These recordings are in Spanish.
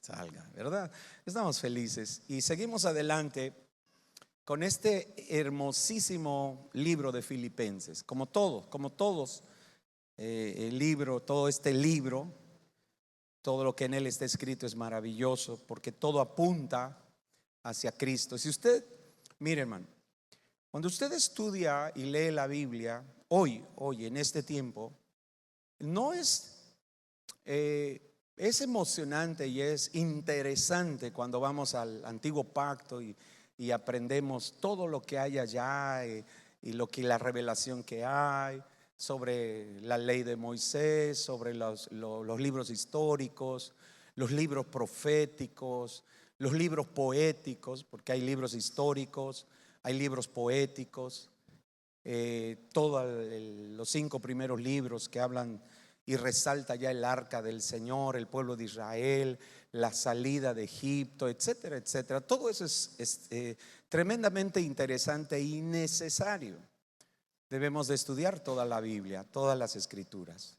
salga, ¿verdad? Estamos felices y seguimos adelante con este hermosísimo libro de Filipenses. Como todos, el libro, todo este libro, todo lo que en él está escrito es maravilloso porque todo apunta hacia Cristo. Si usted, mire hermano, cuando usted estudia y lee la Biblia, hoy en este tiempo, no es emocionante y es interesante cuando vamos al antiguo pacto y aprendemos todo lo que hay allá y la revelación que hay sobre la ley de Moisés, sobre los libros históricos, los libros proféticos, los libros poéticos, porque hay libros históricos, hay libros poéticos, todos los 5 primeros libros que hablan y resalta ya el arca del Señor, el pueblo de Israel, la salida de Egipto, etcétera, etcétera. Todo eso es tremendamente interesante y necesario. Debemos de estudiar toda la Biblia, todas las escrituras,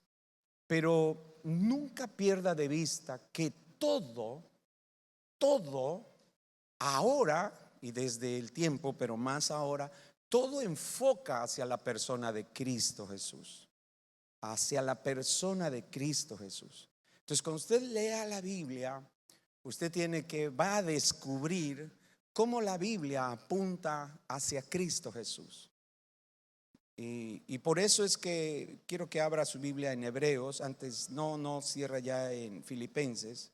pero nunca pierda de vista que todo ahora y desde el tiempo, pero más ahora, todo enfoca hacia la persona de Cristo Jesús. Hacia la persona de Cristo Jesús. Entonces, cuando usted lea la Biblia, usted va a descubrir cómo la Biblia apunta hacia Cristo Jesús. Y por eso es que quiero que abra su Biblia en Hebreos. Antes no cierra ya en Filipenses,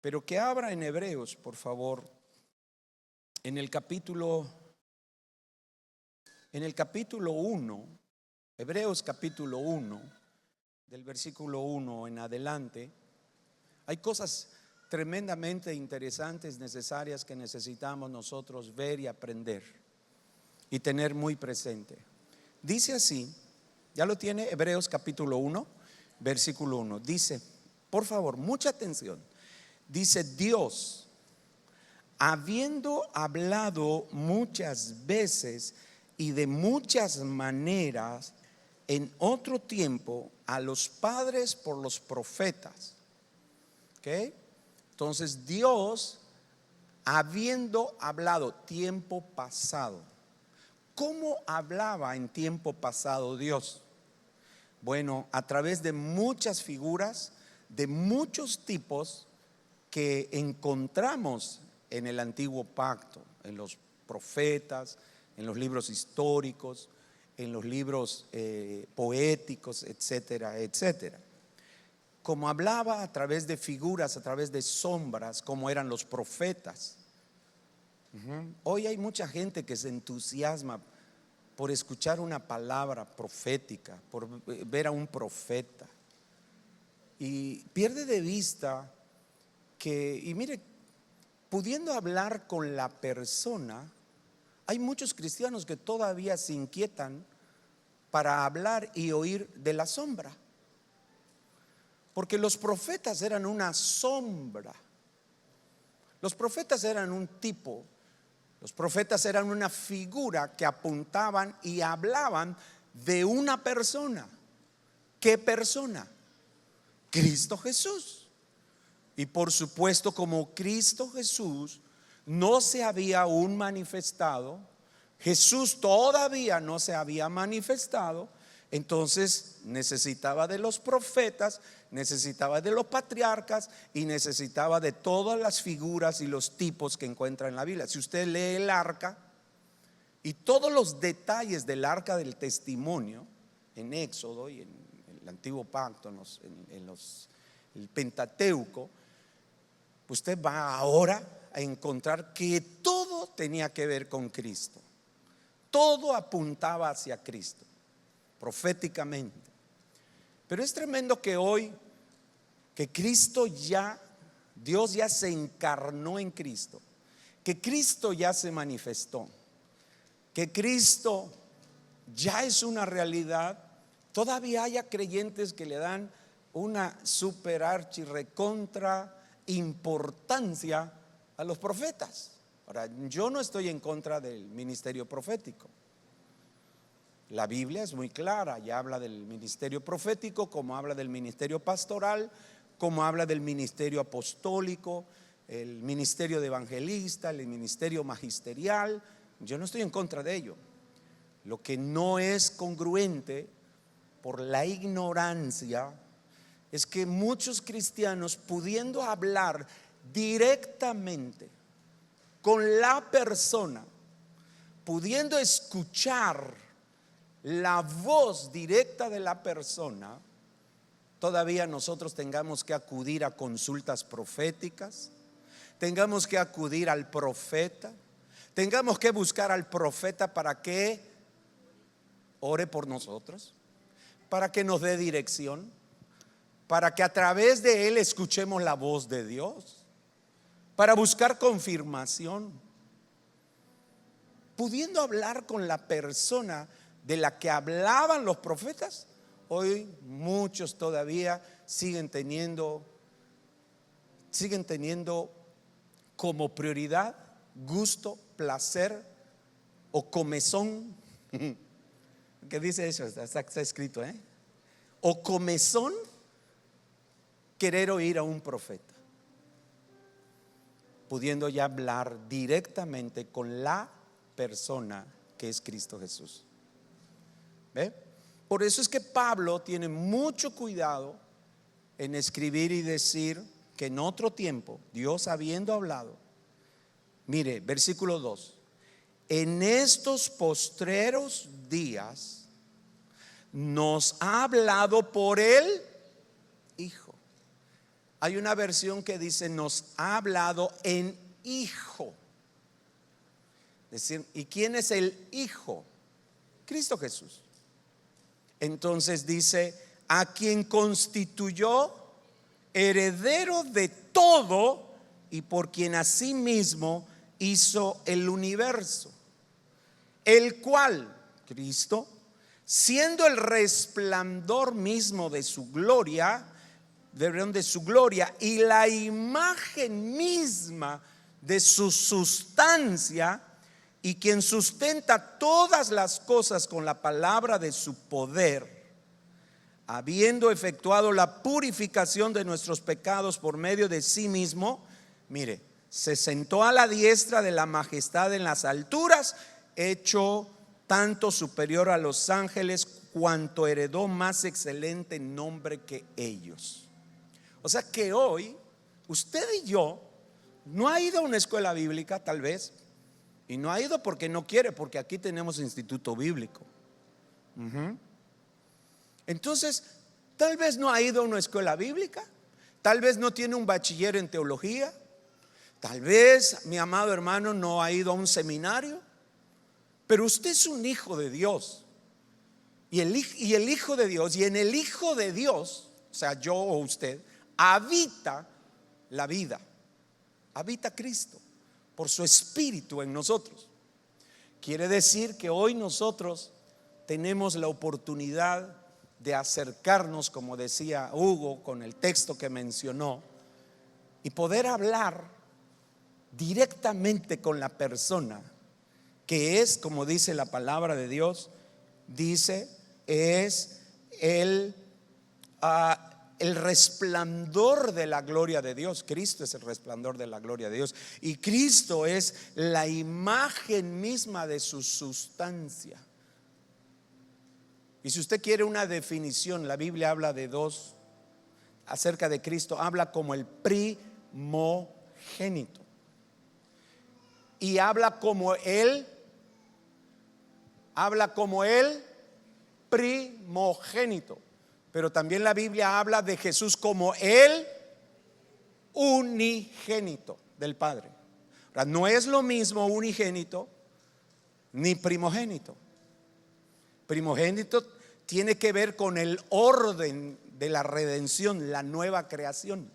pero que abra en Hebreos, por favor, en el capítulo 1. Hebreos capítulo 1, del versículo 1 en adelante. Hay cosas tremendamente interesantes, necesarias, que necesitamos nosotros ver y aprender y tener muy presente. Dice así, ya lo tiene, Hebreos capítulo 1, versículo 1. Dice, por favor, mucha atención. Dice, Dios, habiendo hablado muchas veces y de muchas maneras en otro tiempo a los padres por los profetas. ¿Ok? Entonces Dios, habiendo hablado tiempo pasado. ¿Cómo hablaba en tiempo pasado Dios? Bueno, a través de muchas figuras, de muchos tipos que encontramos en el antiguo pacto, en los profetas, en los libros históricos, en los libros poéticos, etcétera, etcétera. Como hablaba a través de figuras, a través de sombras, como eran los profetas. Hoy hay mucha gente que se entusiasma por escuchar una palabra profética, por ver a un profeta, y pierde de vista y mire, pudiendo hablar con la persona, hay muchos cristianos que todavía se inquietan para hablar y oír de la sombra, porque los profetas eran una sombra. Los profetas eran un tipo, los profetas eran una figura que apuntaban y hablaban de una persona. ¿Qué persona? Cristo Jesús. Y por supuesto, como Cristo Jesús no se había aún manifestado, Jesús todavía no se había manifestado, entonces necesitaba de los profetas, necesitaba de los patriarcas y necesitaba de todas las figuras y los tipos que encuentra en la Biblia. Si usted lee el arca y todos los detalles del arca del testimonio en Éxodo y en el antiguo pacto, en el Pentateuco, usted va ahora a encontrar que todo tenía que ver con Cristo. Todo apuntaba hacia Cristo, proféticamente. Pero es tremendo que hoy, que Dios ya se encarnó en Cristo, que Cristo ya se manifestó, que Cristo ya es una realidad. Todavía haya creyentes que le dan una super archi recontra importancia a los profetas. Ahora, yo no estoy en contra del ministerio profético. La Biblia es muy clara, ya habla del ministerio profético, como habla del ministerio pastoral, como habla del ministerio apostólico, el ministerio de evangelista, el ministerio magisterial. Yo no estoy en contra de ello. Lo que no es congruente por la ignorancia es que muchos cristianos, pudiendo hablar directamente con la persona, pudiendo escuchar la voz directa de la persona, todavía nosotros tengamos que acudir a consultas proféticas, tengamos que acudir al profeta, tengamos que buscar al profeta para que ore por nosotros, para que nos dé dirección, para que a través de él escuchemos la voz de Dios, para buscar confirmación, pudiendo hablar con la persona de la que hablaban los profetas. Hoy muchos todavía siguen teniendo como prioridad gusto, placer o comezón. ¿Qué dice eso? Está escrito, o comezón, querer oír a un profeta, pudiendo ya hablar directamente con la persona que es Cristo Jesús. ¿Ve? Por eso es que Pablo tiene mucho cuidado en escribir y decir que en otro tiempo, Dios habiendo hablado, mire, versículo 2, en estos postreros días nos ha hablado por el Hijo. Hay una versión que dice nos ha hablado en Hijo. Es decir, ¿y quién es el Hijo? Cristo Jesús. Entonces dice, a quien constituyó heredero de todo y por quien asimismo hizo el universo, el cual, Cristo, siendo el resplandor mismo de su gloria, y la imagen misma de su sustancia, y quien sustenta todas las cosas con la palabra de su poder, habiendo efectuado la purificación de nuestros pecados por medio de sí mismo, mire, se sentó a la diestra de la majestad en las alturas, hecho tanto superior a los ángeles, cuanto heredó más excelente nombre que ellos. O sea que hoy usted y yo no ha ido a una escuela bíblica, tal vez, y no ha ido porque no quiere, porque aquí tenemos instituto bíblico. Entonces, tal vez no ha ido a una escuela bíblica, tal vez no tiene un bachiller en teología, tal vez, mi amado hermano, no ha ido a un seminario, pero usted es un hijo de Dios. Y el hijo de Dios, y en el Hijo de Dios, o sea, yo o usted, habita la vida, habita Cristo por su espíritu en nosotros. Quiere decir que hoy nosotros tenemos la oportunidad de acercarnos, como decía Hugo con el texto que mencionó, y poder hablar directamente con la persona que es, como dice la palabra de Dios, dice, es el resplandor de la gloria de Dios. Cristo es el resplandor de la gloria de Dios, y Cristo es la imagen misma de su sustancia. Y si usted quiere una definición, la Biblia habla de dos acerca de Cristo. Habla como el primogénito, y habla como el primogénito. Pero también la Biblia habla de Jesús como el unigénito del Padre. Ahora, no es lo mismo unigénito ni primogénito. Primogénito tiene que ver con el orden de la redención, la nueva creación.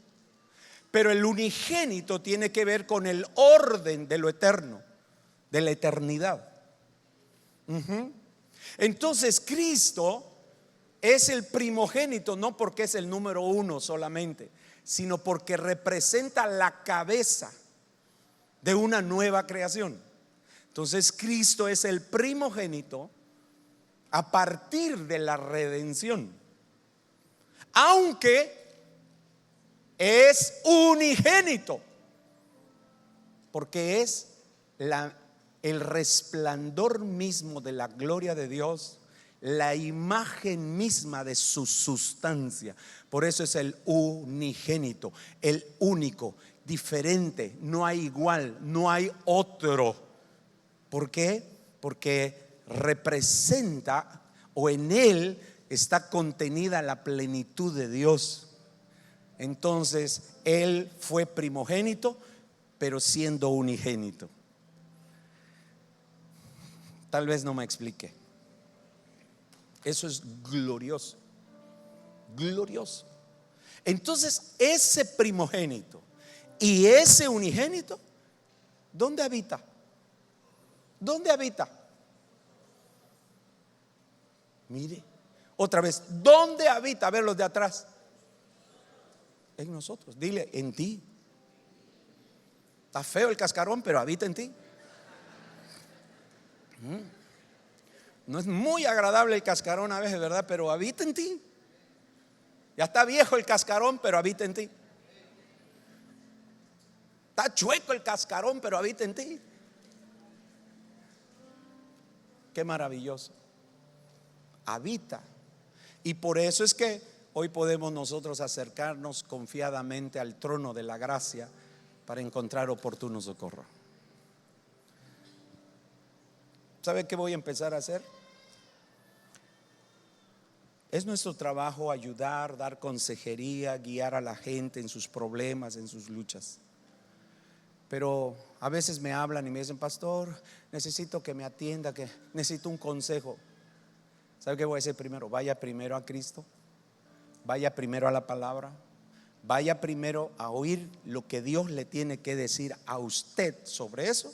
Pero el unigénito tiene que ver con el orden de lo eterno, de la eternidad. Entonces Cristo es el primogénito, no porque es el número uno solamente, sino porque representa la cabeza de una nueva creación. Entonces Cristo es el primogénito a partir de la redención. Aunque es unigénito, porque es el resplandor mismo de la gloria de Dios, la imagen misma de su sustancia. Por eso es el unigénito, el único, diferente, no hay igual, no hay otro. ¿Por qué? Porque representa, o en él está contenida la plenitud de Dios. Entonces él fue primogénito, pero siendo unigénito. Tal vez no me explique. Eso es glorioso, glorioso. Entonces ese primogénito y ese unigénito, ¿dónde habita? ¿Dónde habita? Mire, otra vez, ¿dónde habita? A ver los de atrás. En nosotros. Dile, en ti. Está feo el cascarón, pero habita en ti. No es muy agradable el cascarón a veces, ¿verdad? Pero habita en ti. Ya está viejo el cascarón, pero habita en ti. Está chueco el cascarón, pero habita en ti. Qué maravilloso. Habita. Y por eso es que hoy podemos nosotros acercarnos confiadamente al trono de la gracia para encontrar oportuno socorro. ¿Sabe qué voy a empezar a hacer? Es nuestro trabajo ayudar, dar consejería, guiar a la gente en sus problemas, en sus luchas. Pero a veces me hablan y me dicen, pastor, necesito que me atienda, que necesito un consejo. ¿Sabe qué voy a hacer primero? Vaya primero a Cristo, vaya primero a la palabra, vaya primero a oír lo que Dios le tiene que decir a usted sobre eso.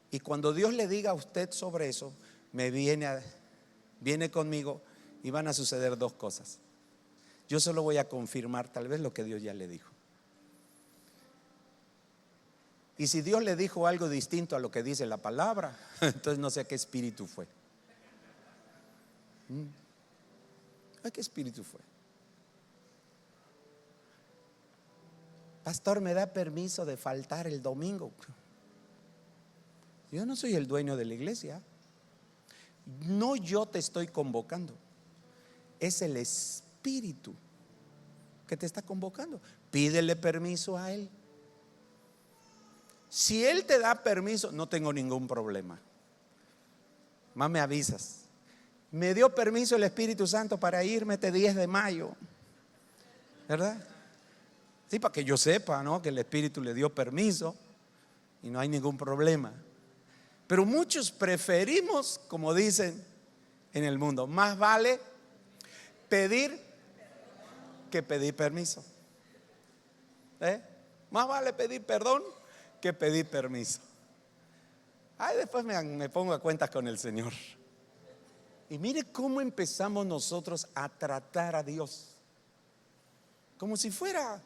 Y cuando Dios le diga a usted sobre eso, viene conmigo y van a suceder dos cosas. Yo solo voy a confirmar tal vez lo que Dios ya le dijo. Y si Dios le dijo algo distinto a lo que dice la palabra, entonces no sé a qué espíritu fue. ¿A qué espíritu fue? Pastor, ¿me da permiso de faltar el domingo? Yo no soy el dueño de la iglesia. No, yo te estoy convocando. Es el Espíritu que te está convocando. Pídele permiso a Él. Si Él te da permiso, no tengo ningún problema. Más me avisas. Me dio permiso el Espíritu Santo para irme este 10 de mayo, ¿verdad? Sí, para que yo sepa, ¿no? Que el Espíritu le dio permiso y no hay ningún problema. Pero muchos preferimos, como dicen en el mundo, más vale pedir que pedir permiso. Más vale pedir perdón que pedir permiso. Después me pongo a cuentas con el Señor. Y mire cómo empezamos nosotros a tratar a Dios como si fuera,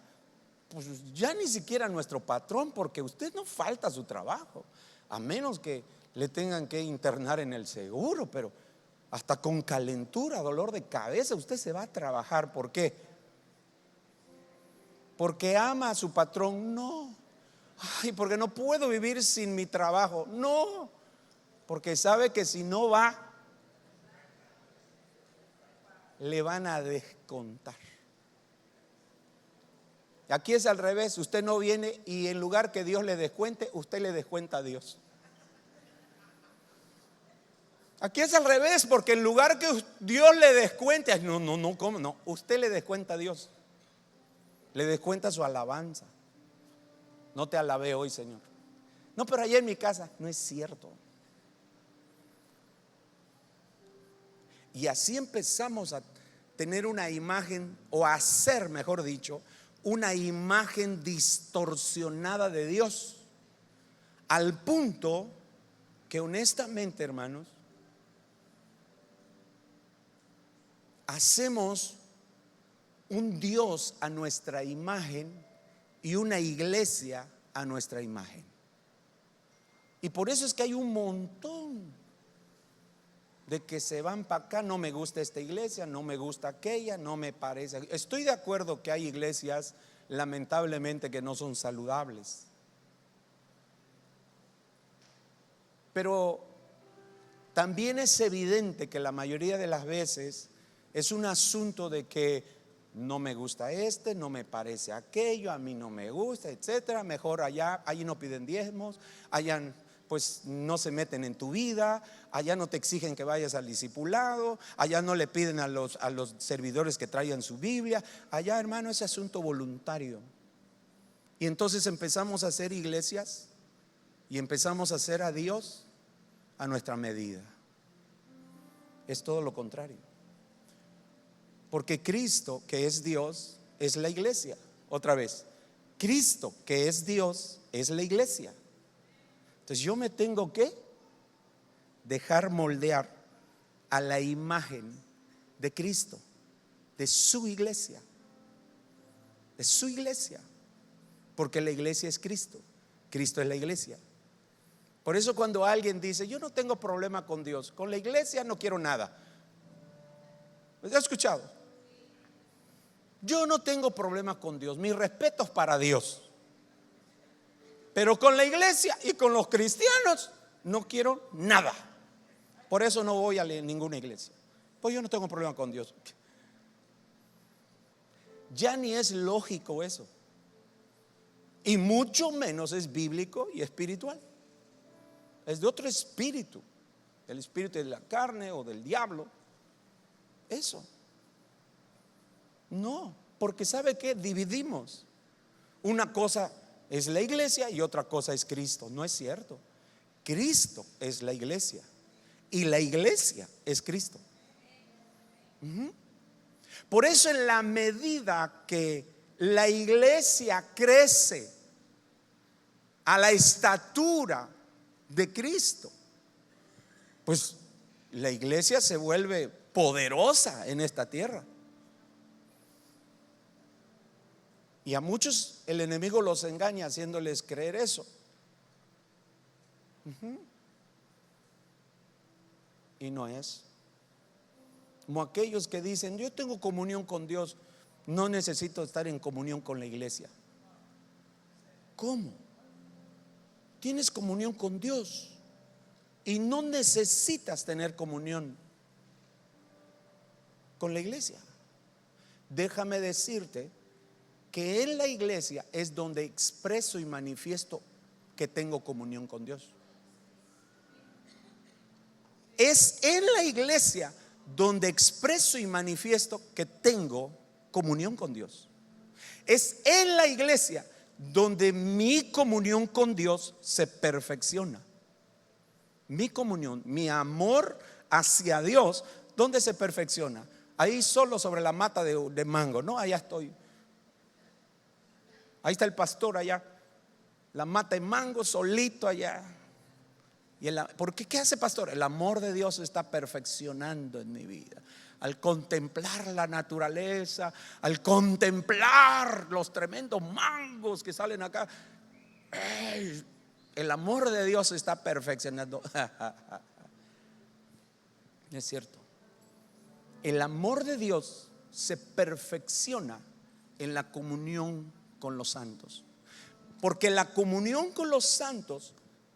pues ya ni siquiera nuestro patrón, porque usted no falta a su trabajo, a menos que le tengan que internar en el seguro, pero hasta con calentura, dolor de cabeza, usted se va a trabajar. ¿Por qué? Porque ama a su patrón. No. Porque no puedo vivir sin mi trabajo. No. Porque sabe que si no va, le van a descontar. Aquí es al revés. Usted no viene y en lugar que Dios le descuente, usted le descuenta a Dios. Aquí es al revés, porque en lugar que Dios le descuente, ¿cómo? No, usted le descuenta a Dios. Le descuenta su alabanza. No te alabé hoy, Señor. No, pero allá en mi casa. No es cierto. Y así empezamos a tener una imagen, o a hacer, mejor dicho, una imagen distorsionada de Dios, al punto que honestamente, hermanos, hacemos un Dios a nuestra imagen y una iglesia a nuestra imagen. Y por eso es que hay un montón de que se van para acá. No me gusta esta iglesia, no me gusta aquella, no me parece. Estoy de acuerdo que hay iglesias, lamentablemente que no son saludables. Pero también es evidente que la mayoría de las veces es un asunto de que no me gusta no me parece aquello, a mí no me gusta, etcétera. Mejor allá, allí no piden diezmos, allá pues no se meten en tu vida, allá no te exigen que vayas al discipulado, allá no le piden a los servidores que traigan su Biblia. Allá, hermano, es asunto voluntario. Y entonces empezamos a hacer iglesias y empezamos a hacer a Dios a nuestra medida. Es todo lo contrario. Porque Cristo, que es Dios, es la iglesia. Otra vez, Cristo, que es Dios, es la iglesia. Entonces yo me tengo que dejar moldear a la imagen de Cristo, de su iglesia, de su iglesia. Porque la iglesia es Cristo, Cristo es la iglesia. Por eso cuando alguien dice, yo no tengo problema con Dios, con la iglesia no quiero nada. ¿Has escuchado? Yo no tengo problema con Dios, mis respetos para Dios, pero con la iglesia y con los cristianos no quiero nada. Por eso no voy a ninguna iglesia, pues yo no tengo problema con Dios. Ya ni es lógico eso, y mucho menos es bíblico y espiritual. Es de otro espíritu, el espíritu de la carne o del diablo. Eso no, porque ¿sabe qué? Dividimos. Una cosa es la iglesia y otra cosa es Cristo. No es cierto. Cristo es la iglesia y la iglesia es Cristo. Por eso, en la medida que la iglesia crece a la estatura de Cristo, pues la iglesia se vuelve poderosa en esta tierra. Y a muchos el enemigo los engaña haciéndoles creer eso. Y no es. Como aquellos que dicen, yo tengo comunión con Dios, no necesito estar en comunión con la iglesia. ¿Cómo? Tienes comunión con Dios y no necesitas tener comunión con la iglesia. Déjame decirte que en la iglesia es donde expreso y manifiesto que tengo comunión con Dios. Es en la iglesia donde expreso y manifiesto que tengo comunión con Dios. Es en la iglesia donde mi comunión con Dios se perfecciona. Mi comunión, mi amor hacia Dios, ¿dónde se perfecciona? Ahí solo sobre la mata de mango, ¿no? Allá estoy. Ahí está el pastor allá, la mata de mango solito allá. ¿Por qué? ¿Qué hace pastor? El amor de Dios se está perfeccionando en mi vida. Al contemplar la naturaleza, al contemplar los tremendos mangos que salen acá, el amor de Dios se está perfeccionando. Es cierto. El amor de Dios se perfecciona en la comunión con los santos, porque la comunión con los santos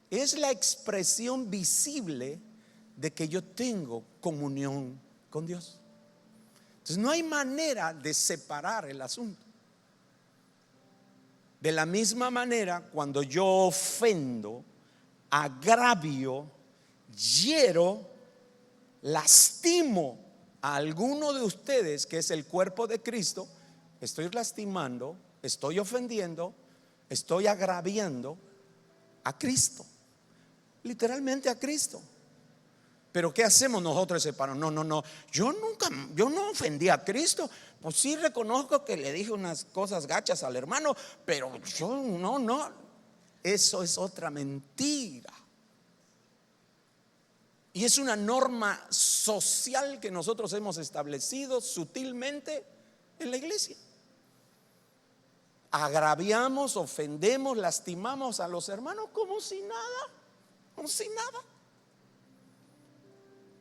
es la expresión visible de que yo tengo comunión con Dios. Entonces no hay manera de separar el asunto. De la misma manera, cuando yo ofendo, agravio, hiero, lastimo a alguno de ustedes que es el cuerpo de Cristo, estoy lastimando, estoy ofendiendo, estoy agraviando a Cristo, literalmente a Cristo. Pero ¿qué hacemos nosotros separados? No, yo no ofendí a Cristo. Pues sí reconozco que le dije unas cosas gachas al hermano, pero yo no. Eso es otra mentira. Y es una norma social que nosotros hemos establecido sutilmente en la iglesia. Agraviamos, ofendemos, lastimamos a los hermanos como si nada,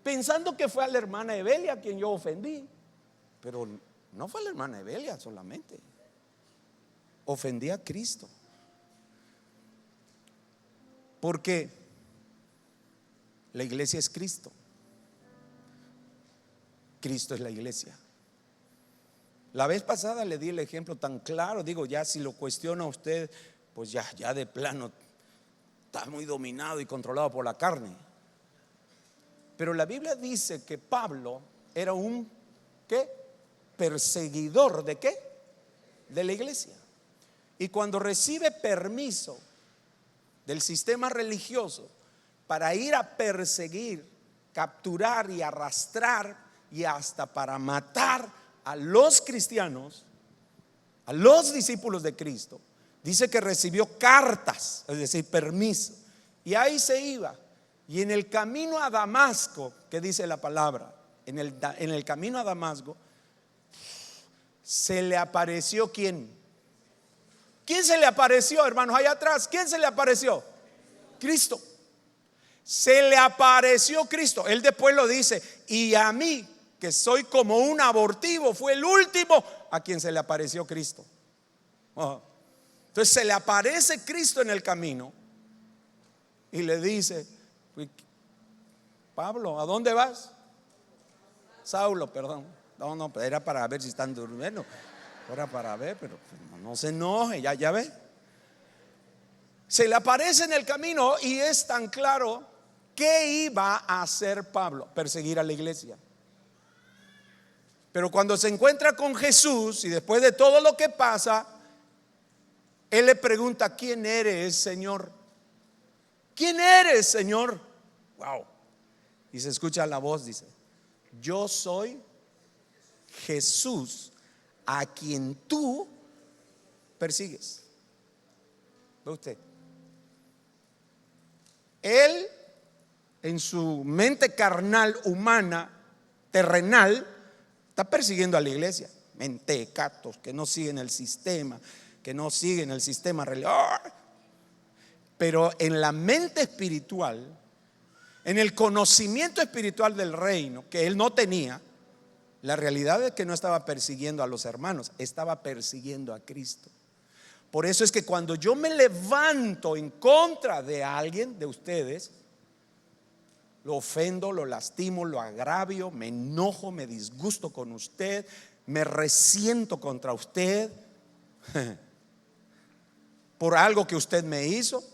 pensando que fue a la hermana Evelia a quien yo ofendí, pero no fue a la hermana Evelia solamente. ofendí a Cristo. Porque la iglesia es Cristo. Cristo es la iglesia. La vez pasada le di el ejemplo tan claro. Digo, ya si lo cuestiona usted, pues ya de plano está muy dominado y controlado por la carne. Pero la Biblia dice que Pablo era un ¿qué? Perseguidor de ¿qué? De la iglesia. Y cuando recibe permiso del sistema religioso para ir a perseguir, capturar y arrastrar y hasta para matar a los cristianos, a los discípulos de Cristo, dice que recibió cartas, es decir, permiso, y ahí se iba. Y en el camino a Damasco, que dice la palabra, en el camino a Damasco se le apareció ¿quién? ¿Quién se le apareció, hermanos, allá atrás? ¿Quién se le apareció? Cristo. Se le apareció Cristo. Él después lo dice: y a mí, que soy como un abortivo, fue el último a quien se le apareció Cristo. Entonces se le aparece Cristo en el camino y le dice: Pablo, ¿a dónde vas? Saulo, perdón. No, era para ver si están durmiendo. Era para ver, pero no se enoje, ya ve. Se le aparece en el camino y es tan claro. ¿Qué iba a hacer Pablo? Perseguir a la iglesia. Pero cuando se encuentra con Jesús y después de todo lo que pasa, él le pregunta: ¿quién eres, Señor? ¿Quién eres, Señor? Wow. Y se escucha la voz, dice: yo soy Jesús a quien tú persigues. ¿Ve usted? Él, en su mente carnal, humana, terrenal, está persiguiendo a la iglesia. Mentecatos que no siguen el sistema, que no siguen el sistema religioso. Pero en la mente espiritual, en el conocimiento espiritual del reino que él no tenía, la realidad es que no estaba persiguiendo a los hermanos, estaba persiguiendo a Cristo. Por eso es que cuando yo me levanto en contra de alguien de ustedes, lo ofendo, lo lastimo, lo agravio, me enojo, me disgusto con usted, me resiento contra usted por algo que usted me hizo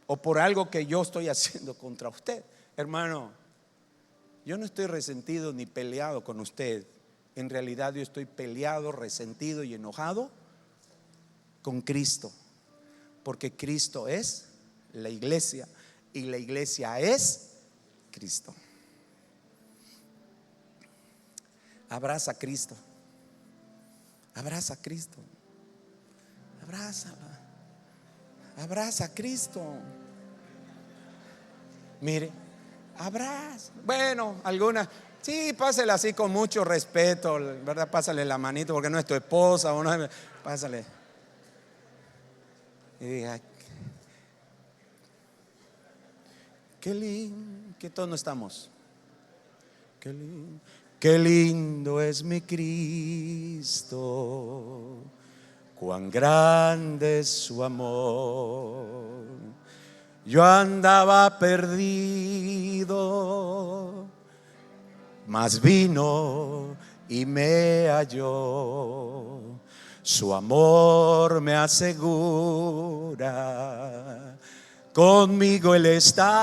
o por algo que yo estoy haciendo contra usted. Hermano, yo no estoy resentido ni peleado con usted. En realidad yo estoy peleado, resentido y enojado con Cristo, porque Cristo es la iglesia y la iglesia es Cristo. Abraza a Cristo. Abraza a Cristo. Abrázala. Abraza a Cristo. Mire, abraza. Bueno, algunas, sí, pásale así con mucho respeto, ¿verdad? Pásale la manito porque no es tu esposa o no, pásale. Y diga: qué lindo, ¿qué tono estamos? Qué lindo es mi Cristo, cuán grande es su amor. Yo andaba perdido, mas vino y me halló. Su amor me asegura, conmigo Él está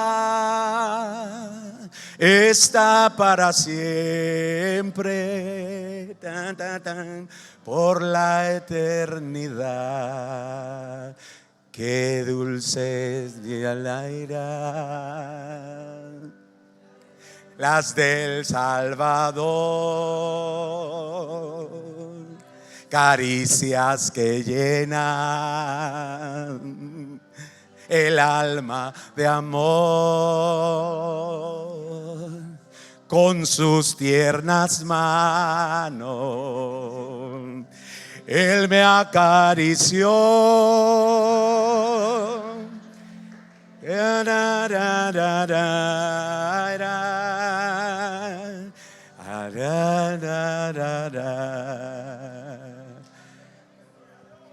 para siempre, por la eternidad. Qué dulce es el aire, las del Salvador, caricias que llenan el alma de amor. Con sus tiernas manos Él me acarició.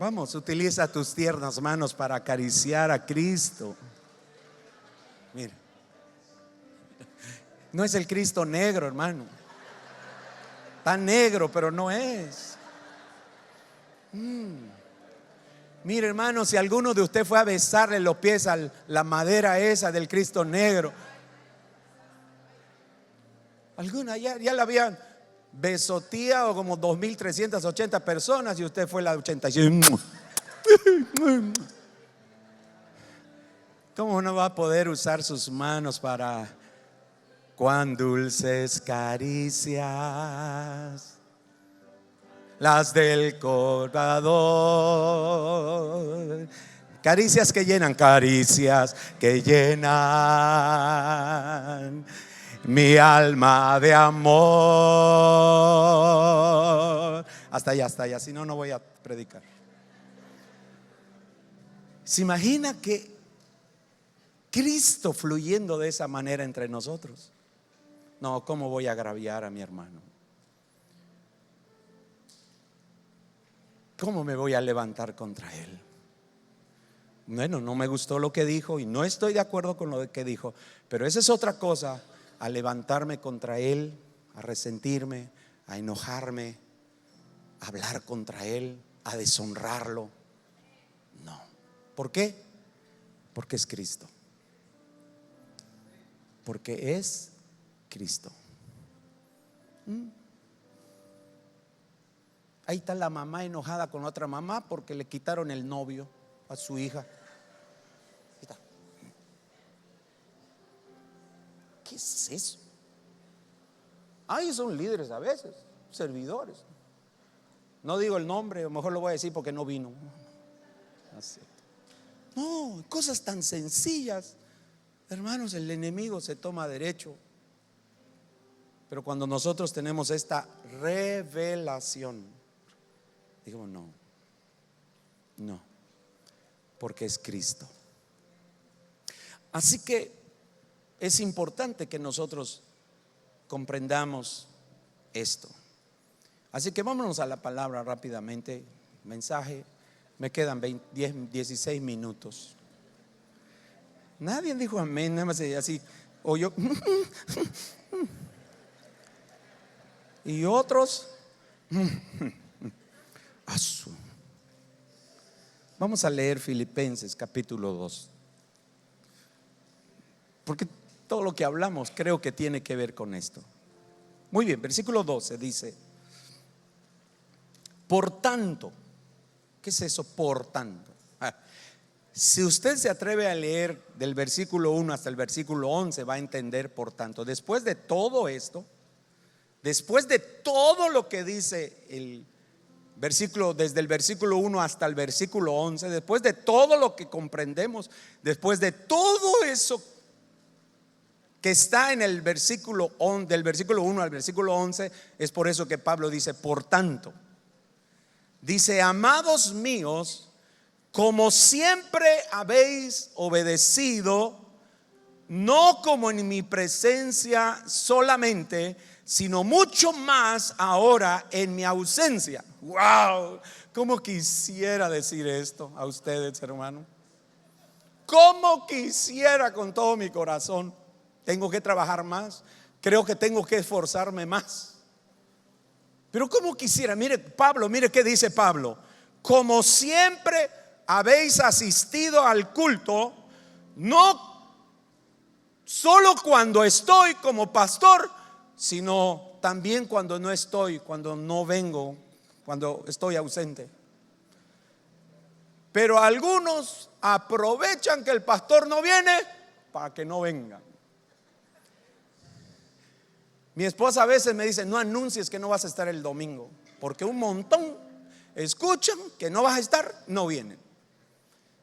Vamos, utiliza tus tiernas manos para acariciar a Cristo. Mira, no es el Cristo negro, hermano. Está negro, pero no es. Mire, hermano, si alguno de ustedes fue a besarle los pies a la madera esa del Cristo negro, alguna ya la habían besoteado como 2.380 personas y usted fue la 85. ¿Cómo no va a poder usar sus manos para cuán dulces caricias las del Cordador? Caricias que llenan mi alma de amor. Hasta allá, si no, no voy a predicar. ¿Se imagina que Cristo fluyendo de esa manera entre nosotros? No, ¿cómo voy a agraviar a mi hermano? ¿Cómo me voy a levantar contra él? Bueno, no me gustó lo que dijo y no estoy de acuerdo con lo que dijo, pero esa es otra cosa, a levantarme contra él, a resentirme, a enojarme, a hablar contra él, a deshonrarlo. No. ¿Por qué? Porque es Cristo. Porque es Cristo. Ahí está la mamá enojada con otra mamá porque le quitaron el novio a su hija. ¿Qué es eso? Ahí son líderes a veces, servidores. No digo el nombre, a lo mejor lo voy a decir porque no vino. No, cosas tan sencillas. Hermanos, el enemigo se toma derecho. Pero cuando nosotros tenemos esta revelación, digo no, porque es Cristo. Así que es importante que nosotros comprendamos esto. Así que vámonos a la palabra rápidamente. Mensaje, me quedan 16 minutos. Nadie dijo amén, nada más así, o yo. Y otros. Vamos a leer Filipenses capítulo 2. Porque todo lo que hablamos creo que tiene que ver con esto. Muy bien, versículo 12 dice: por tanto, ¿qué es eso? Por tanto. Si usted se atreve a leer del versículo 1 hasta el versículo 11, va a entender por tanto. Después de todo esto, después de todo lo que dice el versículo, desde el versículo 1 hasta el versículo 11, después de todo lo que comprendemos, después de todo eso que está en el versículo del versículo 1 al versículo 11, es por eso que Pablo dice por tanto. Dice: amados míos, como siempre habéis obedecido, no como en mi presencia solamente, sino mucho más ahora en mi ausencia. Wow, cómo quisiera decir esto a ustedes, hermano. Cómo quisiera con todo mi corazón. Tengo que trabajar más, creo que tengo que esforzarme más, pero cómo quisiera. Mire Pablo, mire qué dice Pablo: como siempre habéis asistido al culto, no solo cuando estoy como pastor, sino también cuando no estoy, cuando no vengo, cuando estoy ausente. Pero algunos aprovechan que el pastor no viene para que no vengan. Mi esposa a veces me dice: no anuncies que no vas a estar el domingo, porque un montón escuchan que no vas a estar, no vienen.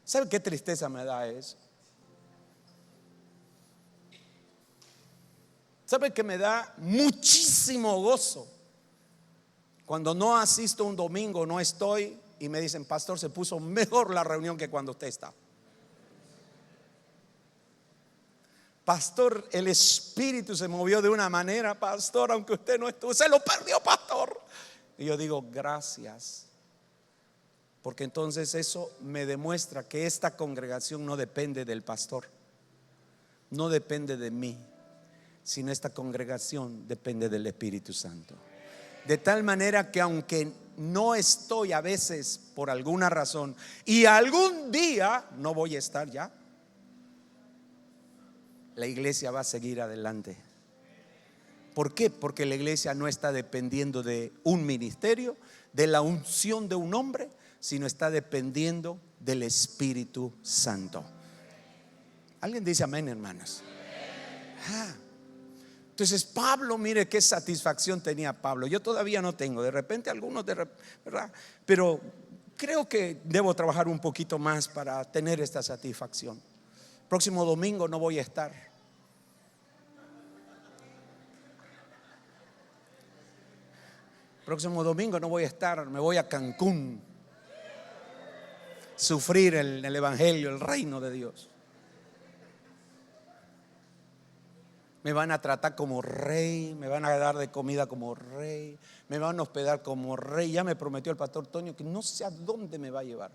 ¿Sabe qué tristeza me da eso? ¿Sabe que me da muchísimo gozo cuando no asisto un domingo, no estoy, y me dicen: pastor, se puso mejor la reunión que cuando usted está? Pastor, el espíritu se movió de una manera, pastor, aunque usted no estuvo, se lo perdió, pastor. Y yo digo: gracias. porque entonces eso me demuestra que esta congregación no depende del pastor, no depende de mí, sino esta congregación depende del Espíritu Santo. De tal manera que aunque no estoy a veces por alguna razón, y algún día no voy a estar ya, la iglesia va a seguir adelante. ¿Por qué? Porque la iglesia no está dependiendo de un ministerio, de la unción de un hombre, sino está dependiendo del Espíritu Santo. ¿Alguien dice amén, hermanos? Entonces Pablo, mire qué satisfacción tenía Pablo. Yo todavía no tengo, de repente algunos, ¿verdad? Pero creo que debo trabajar un poquito más para tener esta satisfacción. Próximo domingo no voy a estar. Próximo domingo no voy a estar, me voy a Cancún. Sufrir el evangelio, el reino de Dios. Me van a tratar como rey, me van a dar de comida como rey, me van a hospedar como rey. Ya me prometió el pastor Toño que no sé a dónde me va a llevar.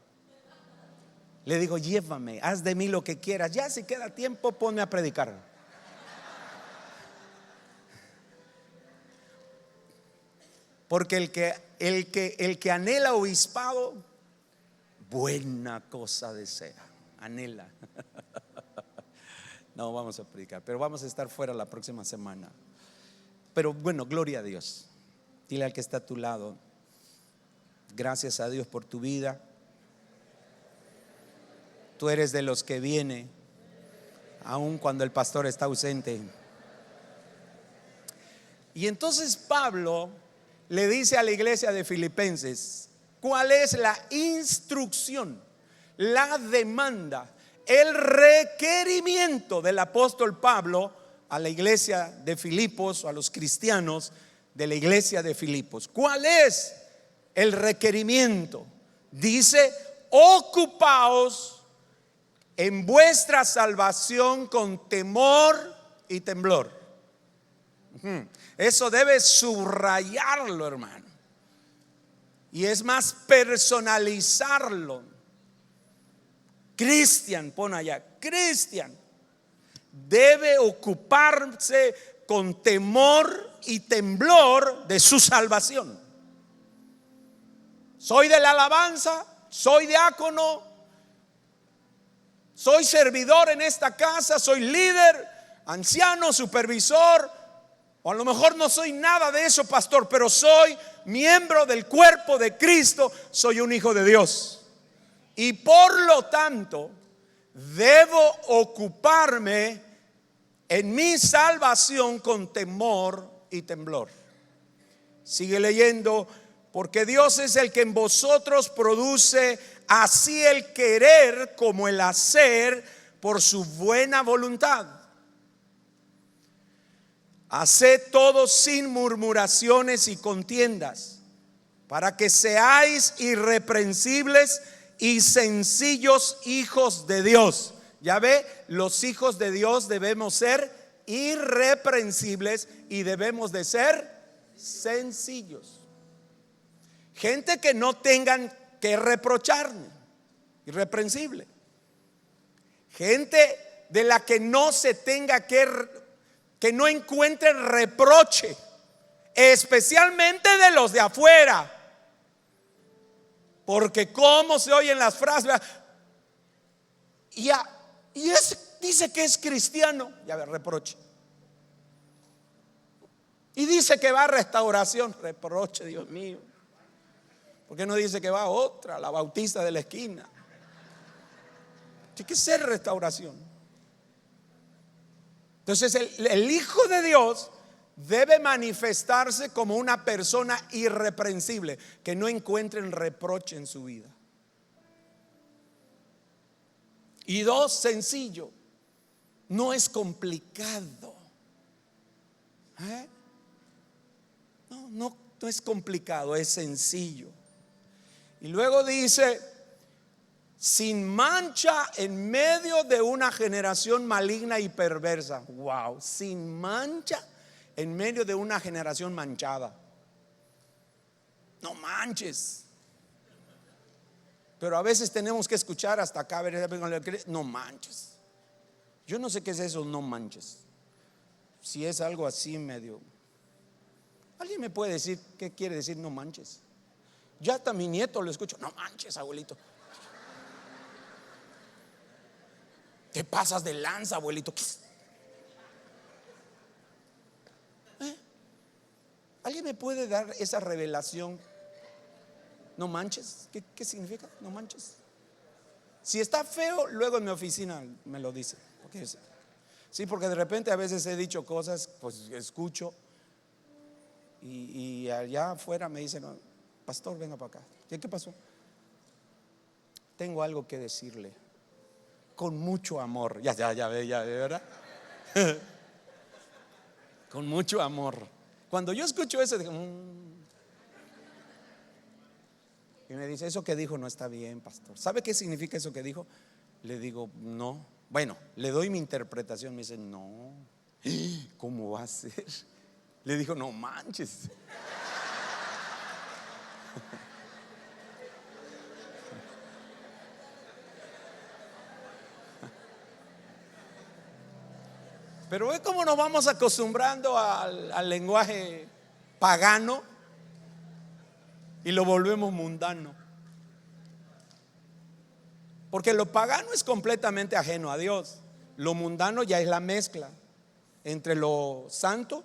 Le digo, llévame, haz de mí lo que quieras. Ya si queda tiempo, ponme a predicar. Porque el que anhela obispado, buena cosa desea, anhela. No vamos a predicar, pero vamos a estar fuera la próxima semana. Pero bueno, gloria a Dios. Dile al que está a tu lado, gracias a Dios por tu vida. Tú eres de los que viene aun cuando el pastor está ausente. Y entonces Pablo le dice a la iglesia de Filipenses cuál es la instrucción, la demanda, el requerimiento del apóstol Pablo a la iglesia de Filipos, o a los cristianos de la iglesia de Filipos. ¿Cuál es el requerimiento? Dice: ocupaos en vuestra salvación con temor y temblor. Eso debe subrayarlo, hermano. Y es más, personalizarlo. Cristian, pon allá, Cristian debe ocuparse con temor y temblor de su salvación. Soy de la alabanza, soy diácono, soy servidor en esta casa, soy líder, anciano, supervisor, o a lo mejor no soy nada de eso, pastor, pero soy miembro del cuerpo de Cristo, soy un hijo de Dios. Y por lo tanto, debo ocuparme en mi salvación con temor y temblor. Sigue leyendo: porque Dios es el que en vosotros produce así el querer como el hacer por su buena voluntad. Haced todo sin murmuraciones y contiendas, para que seáis irreprensibles y sencillos hijos de Dios. Ya ve, los hijos de Dios debemos ser irreprensibles y debemos de ser sencillos. Gente que no tengan que reprocharme, irreprensible. Gente de la que no se tenga que no encuentre reproche, especialmente de los de afuera. Porque cómo se oyen las frases, y ese dice que es cristiano, ya ve, reproche. Y dice que va a restauración, reproche, Dios mío. ¿Por qué no dice que va a otra, la bautista de la esquina? Tiene que ser restauración. Entonces el Hijo de Dios debe manifestarse como una persona irreprensible, que no encuentren reproche en su vida. Y dos, sencillo. No es complicado. No es complicado, es sencillo. Y luego dice: sin mancha en medio de una generación maligna y perversa. Wow, sin mancha en medio de una generación manchada. No manches. Pero a veces tenemos que escuchar hasta acá, no manches. Yo no sé qué es eso, no manches. Si es algo así medio. ¿Alguien me puede decir qué quiere decir no manches? Ya hasta mi nieto lo escucho, no manches, abuelito. Te pasas de lanza, abuelito. ¿Alguien me puede dar esa revelación? No manches, ¿qué significa? No manches. Si está feo, luego en mi oficina me lo dice. Sí, porque de repente a veces he dicho cosas, pues escucho y allá afuera me dicen, no, pastor, venga para acá. ¿Qué pasó? Tengo algo que decirle con mucho amor. Ya ve, ¿verdad? Con mucho amor. Cuando yo escucho eso, digo, y me dice, eso que dijo no está bien, pastor. ¿Sabe qué significa eso que dijo? Le digo, no. Bueno, le doy mi interpretación. Me dice, no. ¿Cómo va a ser? Le digo, no manches. Pero ve cómo nos vamos acostumbrando al lenguaje pagano y lo volvemos mundano. Porque lo pagano es completamente ajeno a Dios. Lo mundano ya es la mezcla entre lo santo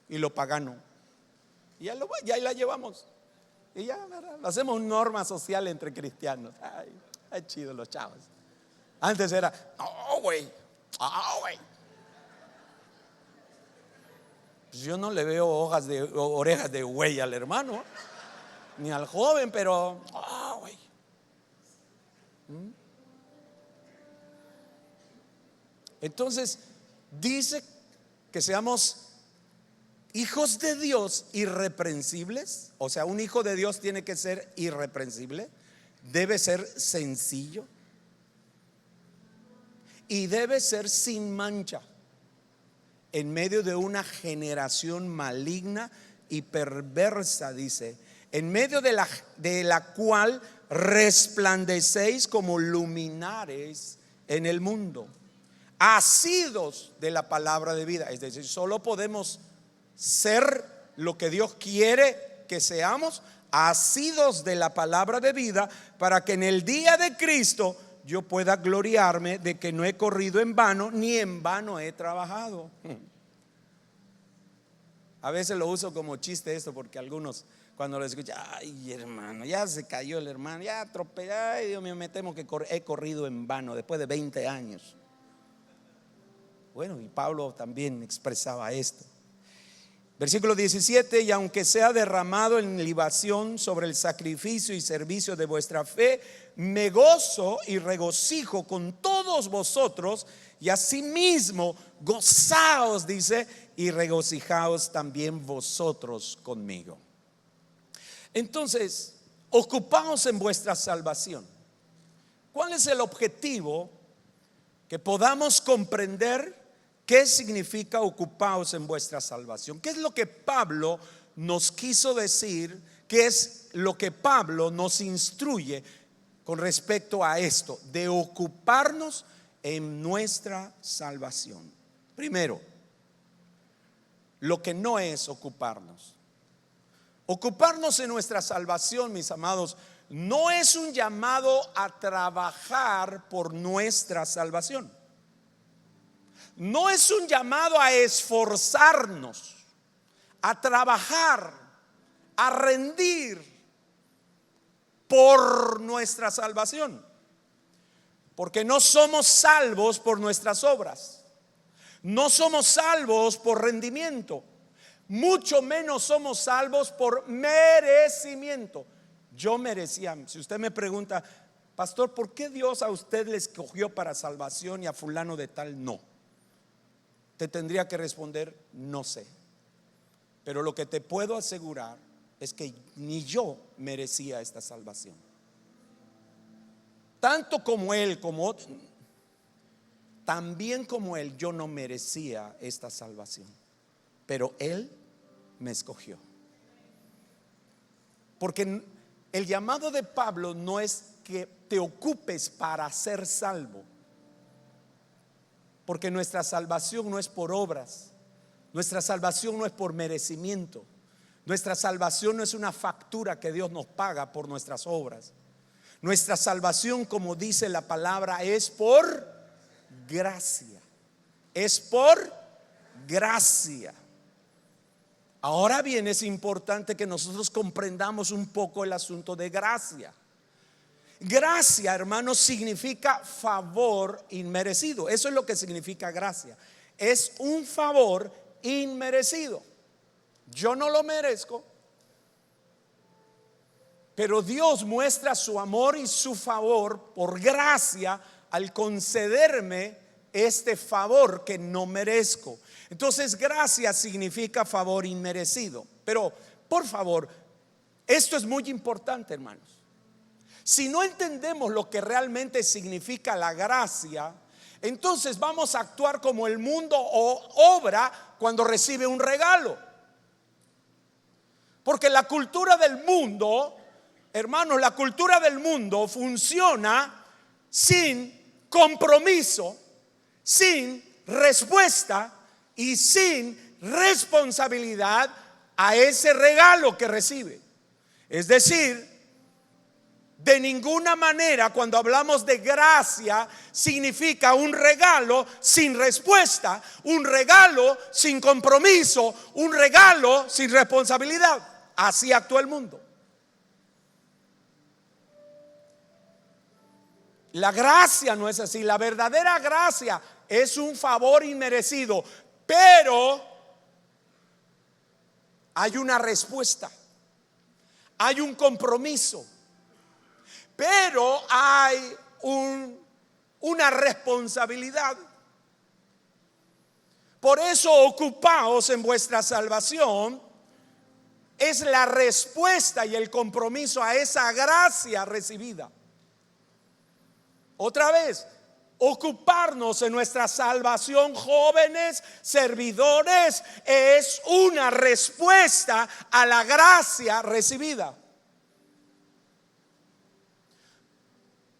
y lo pagano. Y ya la llevamos. Y ya, ¿verdad? Lo hacemos norma social entre cristianos. Ay, es chido los chavos. Antes era, no, güey. Pues yo no le veo orejas de güey al hermano, ni al joven, pero güey. Entonces dice que seamos hijos de Dios irreprensibles. O sea, un hijo de Dios tiene que ser irreprensible, debe ser sencillo y debe ser sin mancha en medio de una generación maligna y perversa, dice, en medio de la cual resplandecéis como luminares en el mundo, asidos de la palabra de vida. Es decir, solo podemos ser lo que Dios quiere que seamos, asidos de la palabra de vida, para que en el día de Cristo yo pueda gloriarme de que no he corrido en vano, ni en vano he trabajado. A veces lo uso como chiste esto, porque algunos cuando lo escuchan, ay hermano, ya se cayó el hermano, ya atropelló, ay Dios mío, me temo que he corrido en vano después de 20 años. Bueno, y Pablo también expresaba esto. Versículo 17: y aunque sea derramado en libación sobre el sacrificio y servicio de vuestra fe, me gozo y regocijo con todos vosotros, y asimismo gozaos, dice, y regocijaos también vosotros conmigo. Entonces, ocupaos en vuestra salvación. ¿Cuál es el objetivo? Que podamos comprender qué significa ocupaos en vuestra salvación. ¿Qué es lo que Pablo nos quiso decir? ¿Qué es lo que Pablo nos instruye con respecto a esto de ocuparnos en nuestra salvación? Primero, lo que no es ocuparnos. Ocuparnos en nuestra salvación, mis amados, no es un llamado a trabajar por nuestra salvación. No es un llamado a esforzarnos, a trabajar, a rendir por nuestra salvación. Porque no somos salvos por nuestras obras. No somos salvos por rendimiento. Mucho menos somos salvos por merecimiento. Yo merecía. Si usted me pregunta, pastor, ¿por qué Dios a usted le escogió para salvación y a fulano de tal no? Te tendría que responder, no sé. Pero lo que te puedo asegurar es que ni yo merecía esta salvación. Tanto como él, también como él, yo no merecía esta salvación. Pero él me escogió. Porque el llamado de Pablo no es que te ocupes para ser salvo, porque nuestra salvación no es por obras, nuestra salvación no es por merecimiento, nuestra salvación no es una factura que Dios nos paga por nuestras obras. Nuestra salvación, como dice la palabra, es por gracia. Es por gracia. Ahora bien, es importante que nosotros comprendamos un poco el asunto de gracia. Gracia, hermanos, significa favor inmerecido. Eso es lo que significa gracia. Es un favor inmerecido. Yo no lo merezco, pero Dios muestra su amor y su favor por gracia al concederme este favor que no merezco. Entonces, gracia significa favor inmerecido. Pero, por favor, esto es muy importante, hermanos. Si no entendemos lo que realmente significa la gracia, entonces vamos a actuar como el mundo obra cuando recibe un regalo. Porque la cultura del mundo, hermanos, la cultura del mundo funciona sin compromiso, sin respuesta y sin responsabilidad a ese regalo que recibe. Es decir, de ninguna manera cuando hablamos de gracia significa un regalo sin respuesta, un regalo sin compromiso, un regalo sin responsabilidad. Así actúa el mundo. La gracia no es así. La verdadera gracia es un favor inmerecido, pero hay una respuesta, hay un compromiso, pero hay una responsabilidad. Por eso ocupaos en vuestra salvación. Es la respuesta y el compromiso a esa gracia recibida. Otra vez, ocuparnos en nuestra salvación, jóvenes, servidores, es una respuesta a la gracia recibida.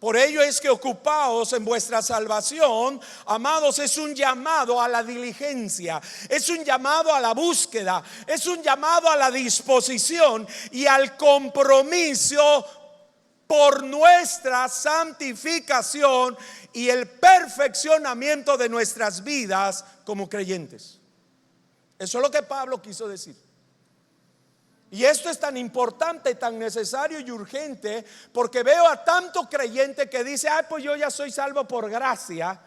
Por ello es que ocupaos en vuestra salvación, amados, es un llamado a la diligencia, es un llamado a la búsqueda, es un llamado a la disposición y al compromiso por nuestra santificación y el perfeccionamiento de nuestras vidas como creyentes. Eso es lo que Pablo quiso decir. Y esto es tan importante, tan necesario y urgente, porque veo a tanto creyente que dice: ay, pues yo ya soy salvo por gracia.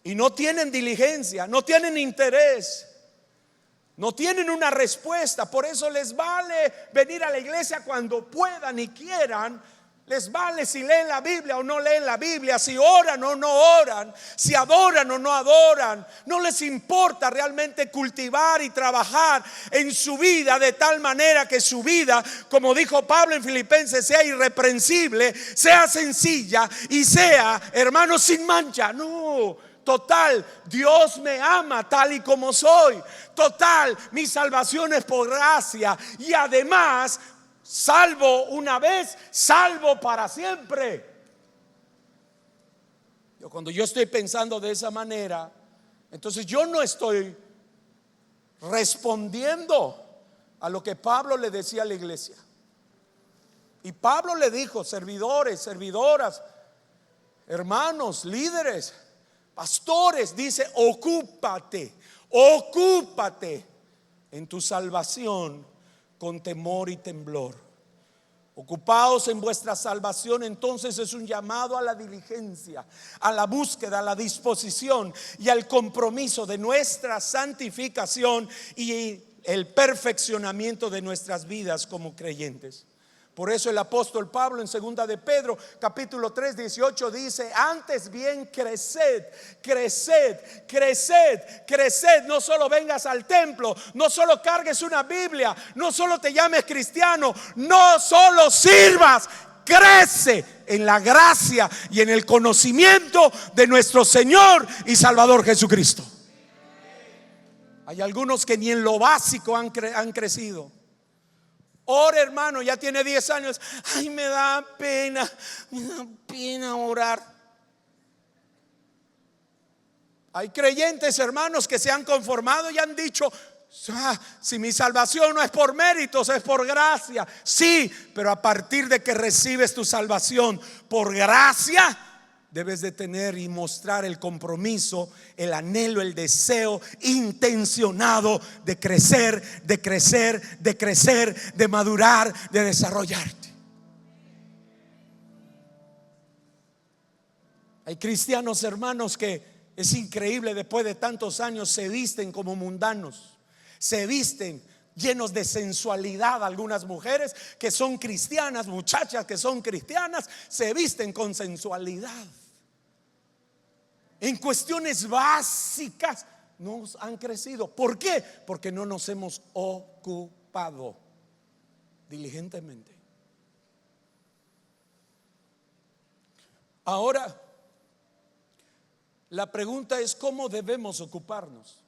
Y no tienen diligencia, no tienen interés, no tienen una respuesta. Por eso les vale venir a la iglesia cuando puedan y quieran. Les vale si leen la Biblia o no leen la Biblia, si oran o no oran, si adoran o no adoran. No les importa realmente cultivar y trabajar en su vida de tal manera que su vida, como dijo Pablo en Filipenses, sea irreprensible, sea sencilla y sea, hermanos, sin mancha. No, total, Dios me ama tal y como soy. Total, mi salvación es por gracia. Y además, salvo una vez, salvo para siempre. Cuando yo estoy pensando de esa manera, entonces yo no estoy respondiendo a lo que Pablo le decía a la iglesia. Y Pablo le dijo: servidores, servidoras, hermanos, líderes, pastores, dice: ocúpate en tu salvación con temor y temblor. Ocupaos en vuestra salvación. Entonces es un llamado a la diligencia, a la búsqueda, a la disposición y al compromiso de nuestra santificación y el perfeccionamiento de nuestras vidas como creyentes. Por eso el apóstol Pablo en 2 de Pedro capítulo 3, 18 dice: antes bien creced, creced, creced, creced. No solo vengas al templo, no solo cargues una Biblia, no solo te llames cristiano, no solo sirvas. Crece en la gracia y en el conocimiento de nuestro Señor y Salvador Jesucristo. Hay algunos que ni en lo básico han crecido. Ora, hermano, ya tiene 10 años. Ay, me da pena orar. Hay creyentes, hermanos, que se han conformado y han dicho: si mi salvación no es por méritos, es por gracia. Sí, pero a partir de que recibes tu salvación por gracia, debes de tener y mostrar el compromiso, el anhelo, el deseo intencionado de crecer, de crecer, de crecer, de madurar, de desarrollarte. Hay cristianos, hermanos, que es increíble, después de tantos años se visten como mundanos, se visten llenos de sensualidad. Algunas mujeres que son cristianas, muchachas que son cristianas, se visten con sensualidad. En cuestiones básicas no han crecido. ¿Por qué? Porque no nos hemos ocupado diligentemente. Ahora, la pregunta es: ¿cómo debemos ocuparnos?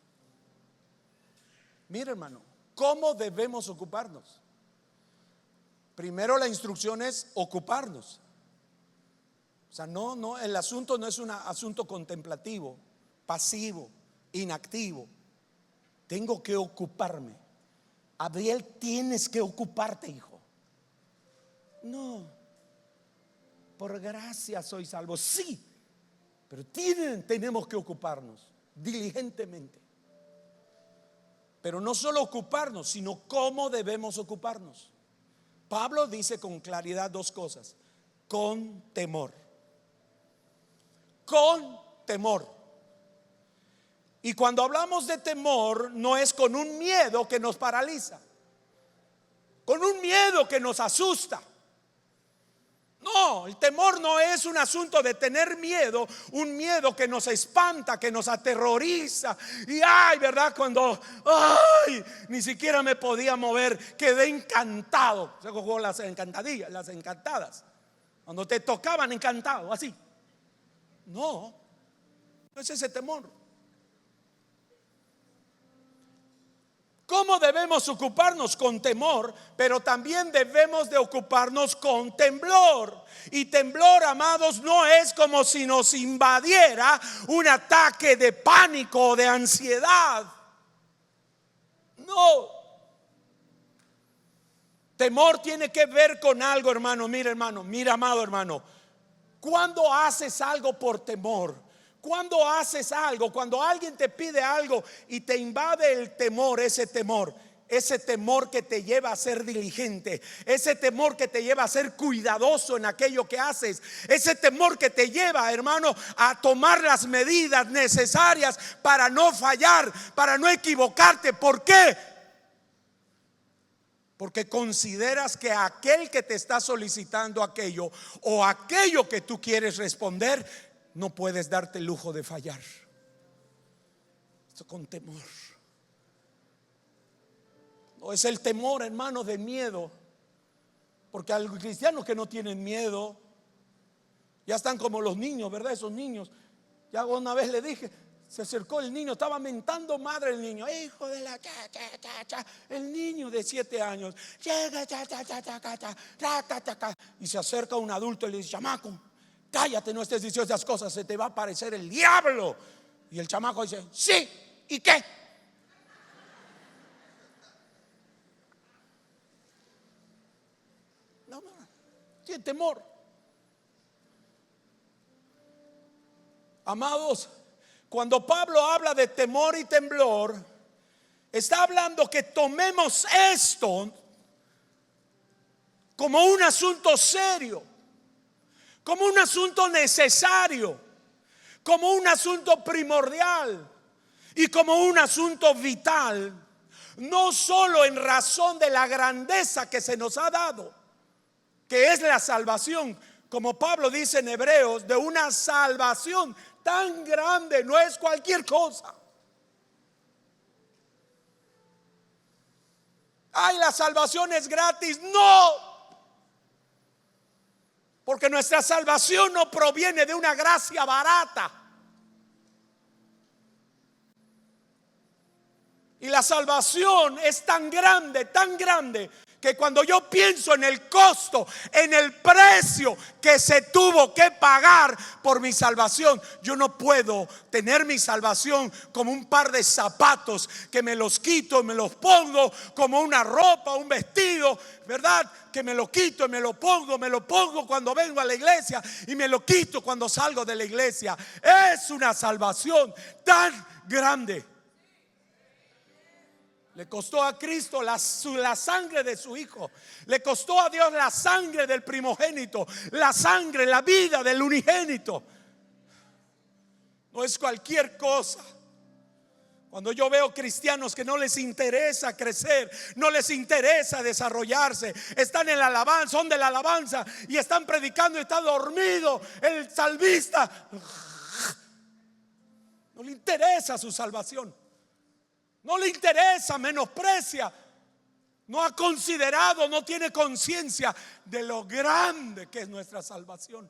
Mira, hermano, ¿cómo debemos ocuparnos? Primero, la instrucción es ocuparnos. O sea, no, el asunto no es un asunto contemplativo, pasivo, inactivo. Tengo que ocuparme. Adriel, tienes que ocuparte, hijo. No, por gracia soy salvo. Sí, pero tenemos que ocuparnos diligentemente. Pero no solo ocuparnos, sino cómo debemos ocuparnos. Pablo dice con claridad dos cosas: con temor. Con temor. Y cuando hablamos de temor, no es con un miedo que nos paraliza, con un miedo que nos asusta. No, el temor no es un asunto de tener miedo, un miedo que nos espanta, que nos aterroriza. Y ¿verdad? Cuando ni siquiera me podía mover, quedé encantado. Se jugó las encantadillas, las encantadas. Cuando te tocaban, encantado, así. No es ese temor. ¿Cómo debemos ocuparnos? Con temor, pero también debemos de ocuparnos con temblor. Y temblor, amados, no es como si nos invadiera un ataque de pánico o de ansiedad. No. Temor tiene que ver con algo, hermano. Mira, hermano, mira, amado hermano. Cuando haces algo por temor, cuando haces algo, cuando alguien te pide algo y te invade el temor, ese temor que te lleva a ser diligente, ese temor que te lleva a ser cuidadoso en aquello que haces, ese temor que te lleva, hermano, a tomar las medidas necesarias para no fallar, para no equivocarte. ¿Por qué? Porque consideras que aquel que te está solicitando aquello o aquello que tú quieres responder, no puedes darte el lujo de fallar. Esto con temor. No es el temor, hermano, de miedo. Porque a los cristianos que no tienen miedo ya están como los niños, ¿verdad? Esos niños. Ya una vez le dije, se acercó el niño, estaba mentando madre el niño, hijo de la el niño de 7 años llega y se acerca a un adulto y le dice: chamaco, cállate, no estés diciendo esas cosas, se te va a aparecer el diablo. Y el chamaco dice: sí, ¿y qué? No, tiene temor. Amados, cuando Pablo habla de temor y temblor, está hablando que tomemos esto como un asunto serio, como un asunto necesario, como un asunto primordial y como un asunto vital. No solo en razón de la grandeza que se nos ha dado, que es la salvación, como Pablo dice en Hebreos, de una salvación tan grande, no es cualquier cosa. La salvación es gratis. No, porque nuestra salvación no proviene de una gracia barata. Y la salvación es tan grande que cuando yo pienso en el costo, en el precio que se tuvo que pagar por mi salvación, yo no puedo tener mi salvación como un par de zapatos que me los quito y me los pongo, como una ropa, un vestido, ¿verdad? Que me lo quito y me lo pongo cuando vengo a la iglesia y me lo quito cuando salgo de la iglesia. Es una salvación tan grande. Le costó a Cristo la sangre de su Hijo. Le costó a Dios la sangre del primogénito, la sangre, la vida del unigénito. No es cualquier cosa. Cuando yo veo cristianos que no les interesa crecer, no les interesa desarrollarse, están en la alabanza, son de la alabanza y están predicando y está dormido el salmista, no le interesa su salvación. No le interesa, menosprecia, no ha considerado, no tiene conciencia de lo grande que es nuestra salvación.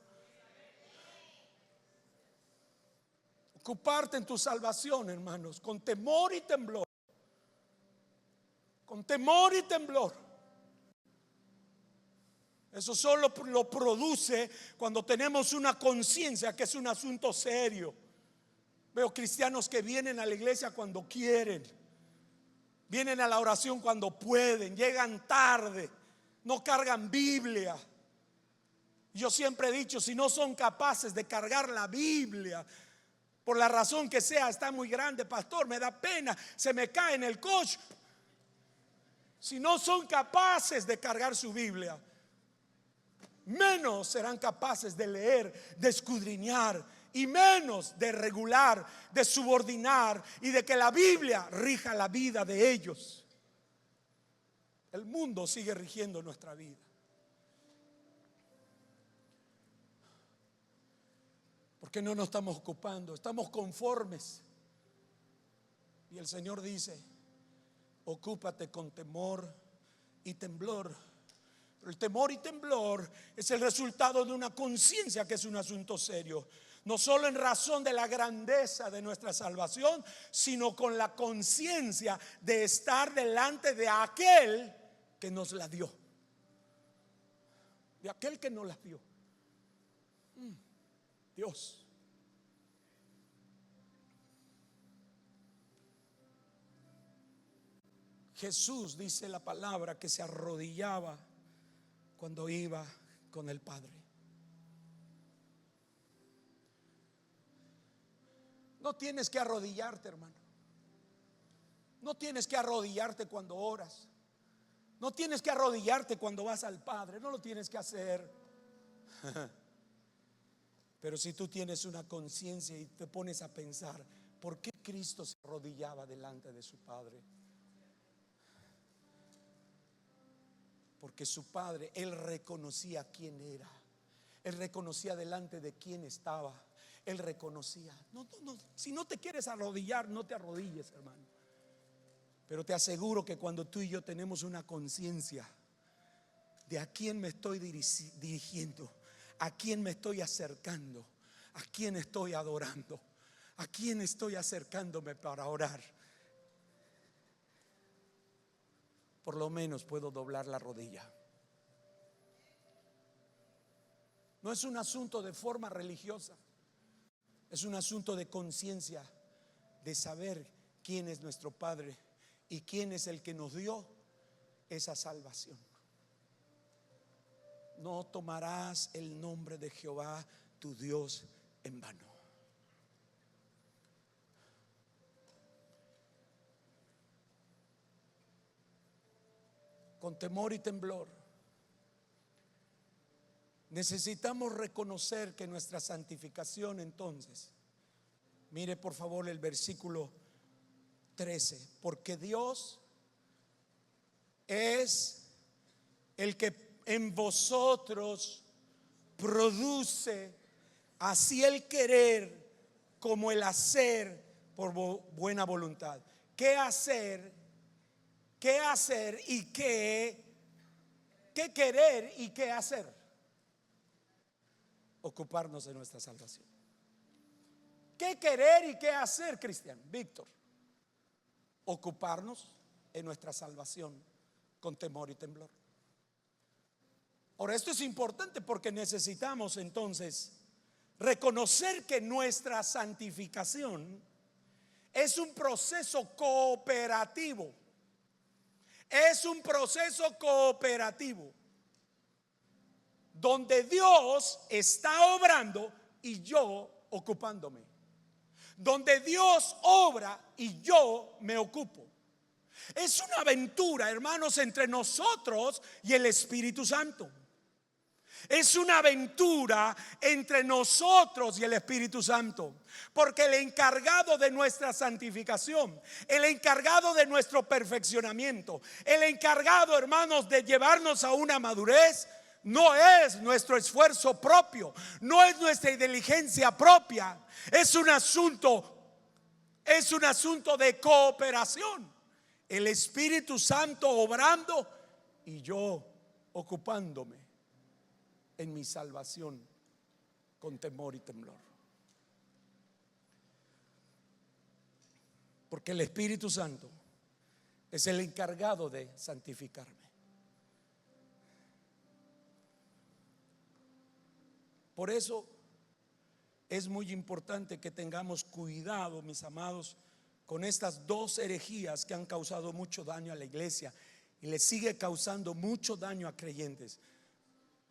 Ocuparte en tu salvación, hermanos, con temor y temblor. Con temor y temblor. Eso solo lo produce cuando tenemos una conciencia que es un asunto serio. Veo cristianos que vienen a la iglesia cuando quieren. Vienen a la oración cuando pueden, llegan tarde, no cargan Biblia. Yo siempre he dicho, si no son capaces de cargar la Biblia, por la razón que sea, está muy grande, pastor, me da pena, se me cae en el coche. Si no son capaces de cargar su Biblia, menos serán capaces de leer, de escudriñar, y menos de regular, de subordinar y de que la Biblia rija la vida de ellos. El mundo sigue rigiendo nuestra vida. ¿Por qué no nos estamos ocupando? Estamos conformes. Y el Señor dice: ocúpate con temor y temblor. Pero el temor y temblor es el resultado de una conciencia que es un asunto serio. No solo en razón de la grandeza de nuestra salvación, sino con la conciencia de estar delante de aquel que nos la dio. De aquel que nos la dio. Dios. Jesús, dice la palabra, que se arrodillaba cuando iba con el Padre. No tienes que arrodillarte, hermano. No tienes que arrodillarte cuando oras. No tienes que arrodillarte cuando vas al Padre. No lo tienes que hacer. Pero si tú tienes una conciencia y te pones a pensar, ¿por qué Cristo se arrodillaba delante de su Padre? Porque su Padre, Él reconocía quién era. Él reconocía delante de quién estaba. Él reconocía. No, si no te quieres arrodillar, no te arrodilles, hermano. Pero te aseguro que cuando tú y yo tenemos una conciencia de a quién me estoy dirigiendo, a quién me estoy acercando, a quién estoy adorando, a quién estoy acercándome para orar, por lo menos puedo doblar la rodilla. No es un asunto de forma religiosa. Es un asunto de conciencia, de saber quién es nuestro Padre y quién es el que nos dio esa salvación. No tomarás el nombre de Jehová tu Dios en vano. Con temor y temblor necesitamos reconocer que nuestra santificación, entonces, mire por favor el versículo 13, porque Dios es el que en vosotros produce así el querer como el hacer por buena voluntad. ¿Qué hacer? ¿Qué hacer y qué querer y qué hacer? Ocuparnos de nuestra salvación. ¿Qué querer y qué hacer, Cristian? Víctor, ocuparnos en nuestra salvación con temor y temblor. Ahora, esto es importante porque necesitamos entonces reconocer que nuestra santificación es un proceso cooperativo. Es un proceso cooperativo donde Dios está obrando y yo ocupándome. Donde Dios obra y yo me ocupo. Es una aventura, hermanos, entre nosotros y el Espíritu Santo. Es una aventura entre nosotros y el Espíritu Santo. Porque el encargado de nuestra santificación, el encargado de nuestro perfeccionamiento, el encargado, hermanos, de llevarnos a una madurez, no es nuestro esfuerzo propio, no es nuestra inteligencia propia. Es un asunto de cooperación. El Espíritu Santo obrando y yo ocupándome en mi salvación con temor y temblor. Porque el Espíritu Santo es el encargado de santificarme. Por eso es muy importante que tengamos cuidado, mis amados, con estas dos herejías que han causado mucho daño a la iglesia y le sigue causando mucho daño a creyentes.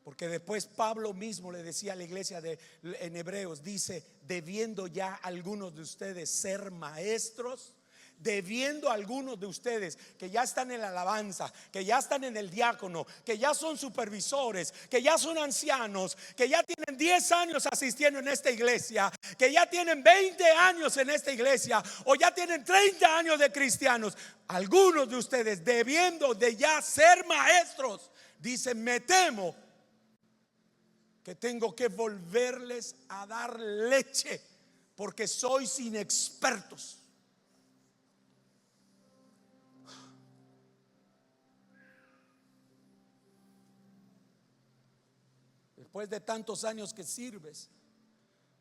Porque después Pablo mismo le decía a la iglesia en Hebreos, dice, debiendo ya algunos de ustedes ser maestros, debiendo algunos de ustedes que ya están en la alabanza, que ya están en el diácono, que ya son supervisores, que ya son ancianos, que ya tienen 10 años asistiendo en esta iglesia, que ya tienen 20 años en esta iglesia, o ya tienen 30 años de cristianos. Algunos de ustedes debiendo de ya ser maestros, dicen, me temo que tengo que volverles a dar leche, porque sois inexpertos. Después de tantos años que sirves,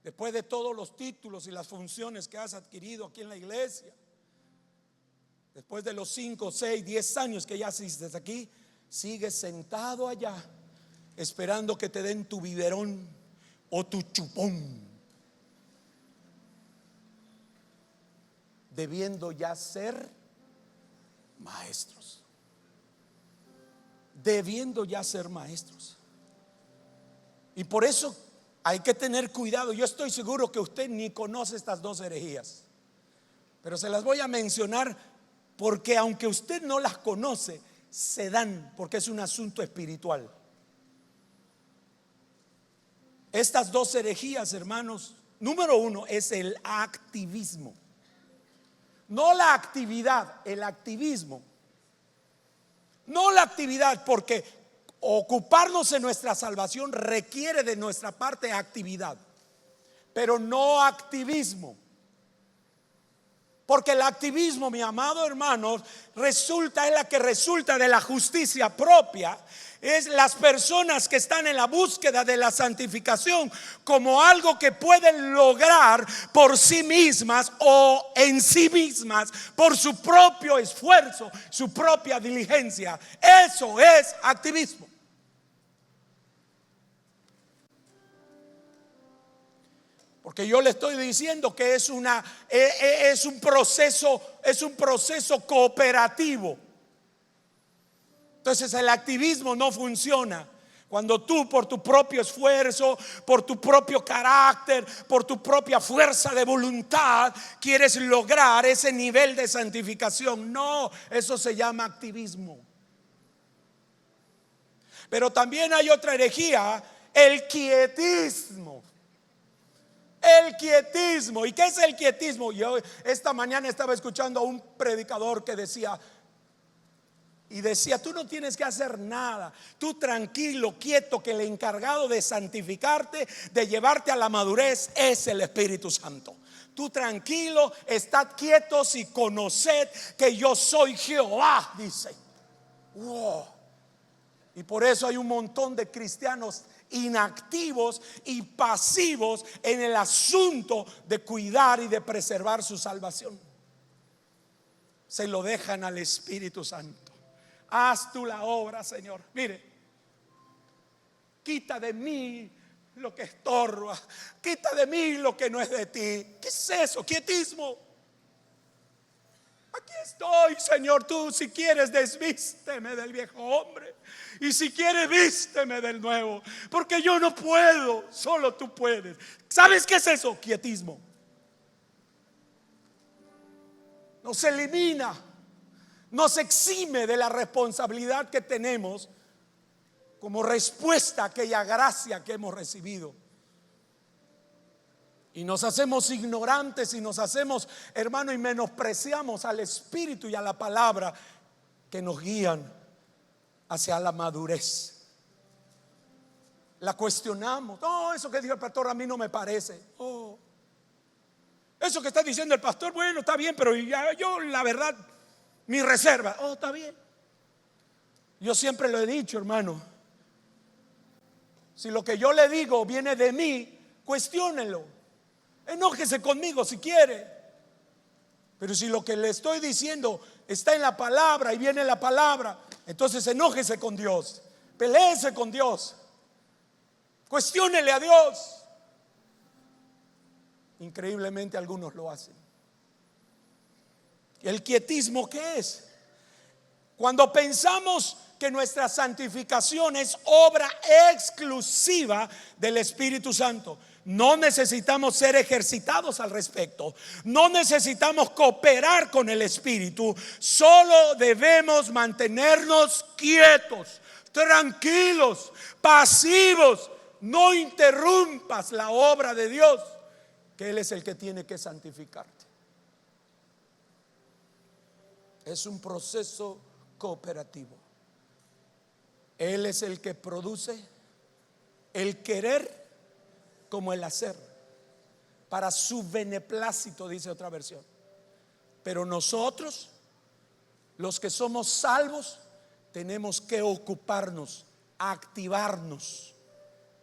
después de todos los títulos y las funciones que has adquirido aquí en la iglesia, después de los 5, 6, 10 años que ya asistes aquí, sigues sentado allá esperando que te den tu biberón o tu chupón, debiendo ya ser maestros. Debiendo ya ser maestros. Y por eso hay que tener cuidado. Yo estoy seguro que usted ni conoce estas dos herejías, pero se las voy a mencionar porque aunque usted no las conoce, se dan, porque es un asunto espiritual. Estas dos herejías, hermanos, número uno es el activismo. No la actividad, el activismo. No la actividad, porque ocuparnos en nuestra salvación requiere de nuestra parte actividad, pero no activismo. Porque el activismo, mi amado hermano, es la que resulta de la justicia propia. Es las personas que están en la búsqueda de la santificación como algo que pueden lograr por sí mismas o en sí mismas, por su propio esfuerzo, su propia diligencia. Eso es activismo. Porque yo le estoy diciendo que es un proceso cooperativo. Entonces el activismo no funciona cuando tú por tu propio esfuerzo, por tu propio carácter, por tu propia fuerza de voluntad quieres lograr ese nivel de santificación. No, eso se llama activismo. Pero también hay otra herejía, el quietismo. El quietismo. ¿Y qué es el quietismo? Yo esta mañana estaba escuchando a un predicador que decía, tú no tienes que hacer nada, tú tranquilo, quieto, que el encargado de santificarte, de llevarte a la madurez es el Espíritu Santo. Tú tranquilo, estad quietos y conoced que yo soy Jehová, dice. Wow. Y por eso hay un montón de cristianos inactivos y pasivos en el asunto de cuidar y de preservar su salvación. Se lo dejan al Espíritu Santo. Haz tú la obra, Señor. Mire, quita de mí lo que estorba, quita de mí lo que no es de ti. ¿Qué es eso? Quietismo. Aquí estoy, Señor, tú si quieres desvísteme del viejo hombre y si quieres vísteme del nuevo, porque yo no puedo, solo tú puedes. ¿Sabes qué es eso? Quietismo. Nos elimina, nos exime de la responsabilidad que tenemos como respuesta a aquella gracia que hemos recibido. Y nos hacemos ignorantes y nos hacemos, hermano, y menospreciamos al Espíritu y a la palabra que nos guían hacia la madurez. La cuestionamos. No, eso que dijo el pastor a mí no me parece. Oh, eso que está diciendo el pastor, bueno, está bien, pero yo la verdad, mi reserva. Oh, está bien. Yo siempre lo he dicho, hermano. Si lo que yo le digo viene de mí, cuestiónelo. Enójese conmigo si quiere. Pero si lo que le estoy diciendo está en la palabra y viene la palabra, entonces enójese con Dios, peleese con Dios, cuestiónele a Dios. Increíblemente algunos lo hacen. ¿El quietismo qué es? Cuando pensamos que nuestra santificación es obra exclusiva del Espíritu Santo. No necesitamos ser ejercitados al respecto. No necesitamos cooperar con el Espíritu. Solo debemos mantenernos quietos, tranquilos, pasivos. No interrumpas la obra de Dios, que Él es el que tiene que santificarte. Es un proceso cooperativo. Él es el que produce el querer como el hacer, para su beneplácito, dice otra versión. Pero nosotros, los que somos salvos, tenemos que ocuparnos, activarnos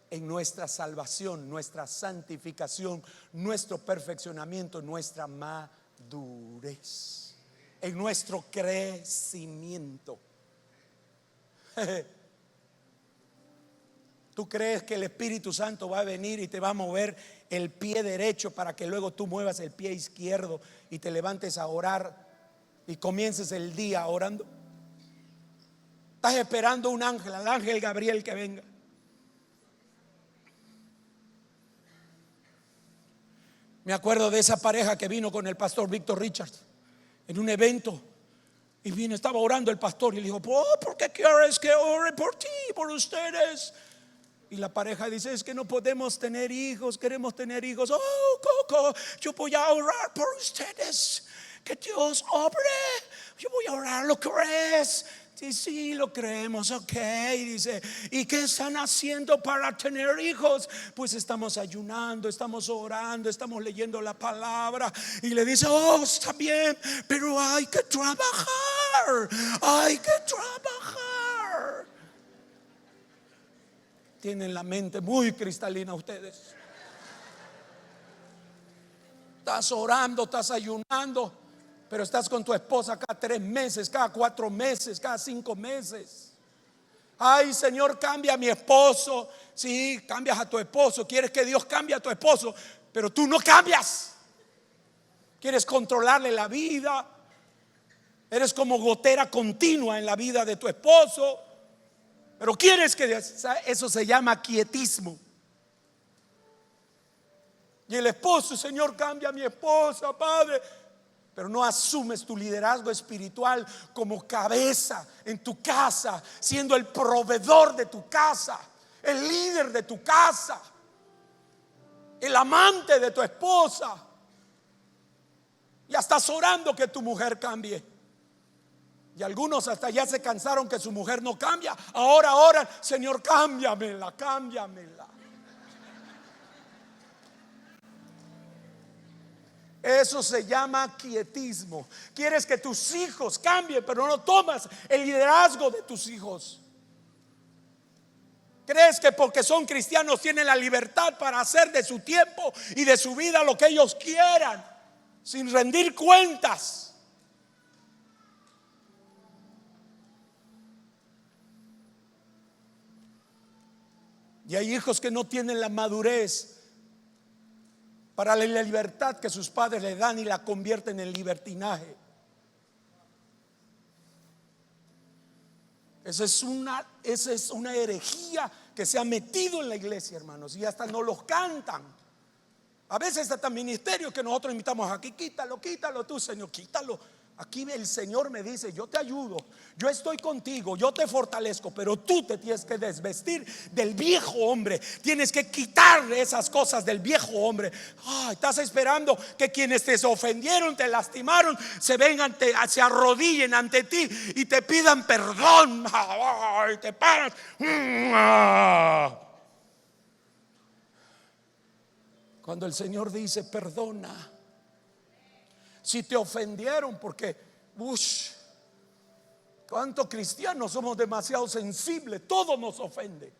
en nuestra salvación, nuestra santificación, nuestro perfeccionamiento, nuestra madurez, en nuestro crecimiento. ¿Tú crees que el Espíritu Santo va a venir y te va a mover el pie derecho para que luego tú muevas el pie izquierdo y te levantes a orar y comiences el día orando? Estás esperando un ángel, al ángel Gabriel que venga. Me acuerdo de esa pareja que vino con el pastor Víctor Richards en un evento. Y vino, estaba orando el pastor y le dijo: ¿por qué quieres que ore por ti, por ustedes? Y la pareja dice: es que no podemos tener hijos, queremos tener hijos. Oh, Coco, yo voy a orar por ustedes, que Dios obre. Yo voy a orar, ¿lo crees? Sí, lo creemos, ok. Dice: ¿y qué están haciendo para tener hijos? Pues estamos ayunando, estamos orando, estamos leyendo la palabra. Y le dice: oh, está bien, pero hay que trabajar, hay que trabajar. Tienen la mente muy cristalina ustedes. Estás orando, estás ayunando, pero estás con tu esposa cada 3 meses, cada 4 meses, cada 5 meses. Ay, Señor, cambia a mi esposo. Sí, cambias a tu esposo. Quieres que Dios cambie a tu esposo, pero tú no cambias. Quieres controlarle la vida. Eres como gotera continua en la vida de tu esposo. Pero quieres que eso se llama quietismo. Y el esposo: Señor, cambia a mi esposa, Padre. Pero no asumes tu liderazgo espiritual como cabeza en tu casa, siendo el proveedor de tu casa, el líder de tu casa, el amante de tu esposa. Ya estás orando que tu mujer cambie. Y algunos hasta ya se cansaron que su mujer no cambia. Ahora oran: Señor, cámbiamela, cámbiamela. Eso se llama quietismo. Quieres que tus hijos cambien, pero no tomas el liderazgo de tus hijos. Crees que porque son cristianos tienen la libertad para hacer de su tiempo y de su vida lo que ellos quieran, sin rendir cuentas. Y hay hijos que no tienen la madurez para la libertad que sus padres le dan y la convierten en libertinaje. Esa es una herejía que se ha metido en la iglesia, hermanos, y hasta no los cantan. A veces hasta ministerios que nosotros invitamos aquí: quítalo tú, Señor, quítalo. Aquí el Señor me dice: yo te ayudo, yo estoy contigo, yo te fortalezco, pero tú te tienes que desvestir del viejo hombre. Tienes que quitar esas cosas del viejo hombre. Estás esperando que quienes te ofendieron, te lastimaron, se arrodillen ante ti y te pidan perdón. Y te paras. Cuando el Señor dice: perdona. Si te ofendieron, porque ¿cuántos cristianos somos demasiado sensibles? Todo nos ofende.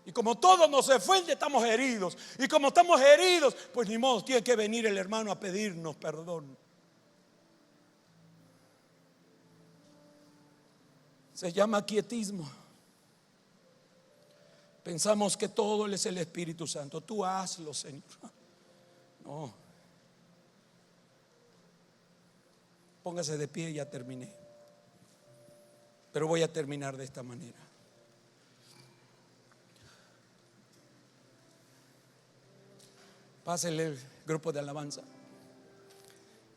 Y como todo nos ofende, estamos heridos. Y como estamos heridos, pues ni modo, tiene que venir el hermano a pedirnos perdón. Se llama quietismo. Pensamos que todo es el Espíritu Santo. Tú hazlo, Señor. No. Póngase de pie, ya terminé. Pero voy a terminar de esta manera. Pásele el grupo de alabanza.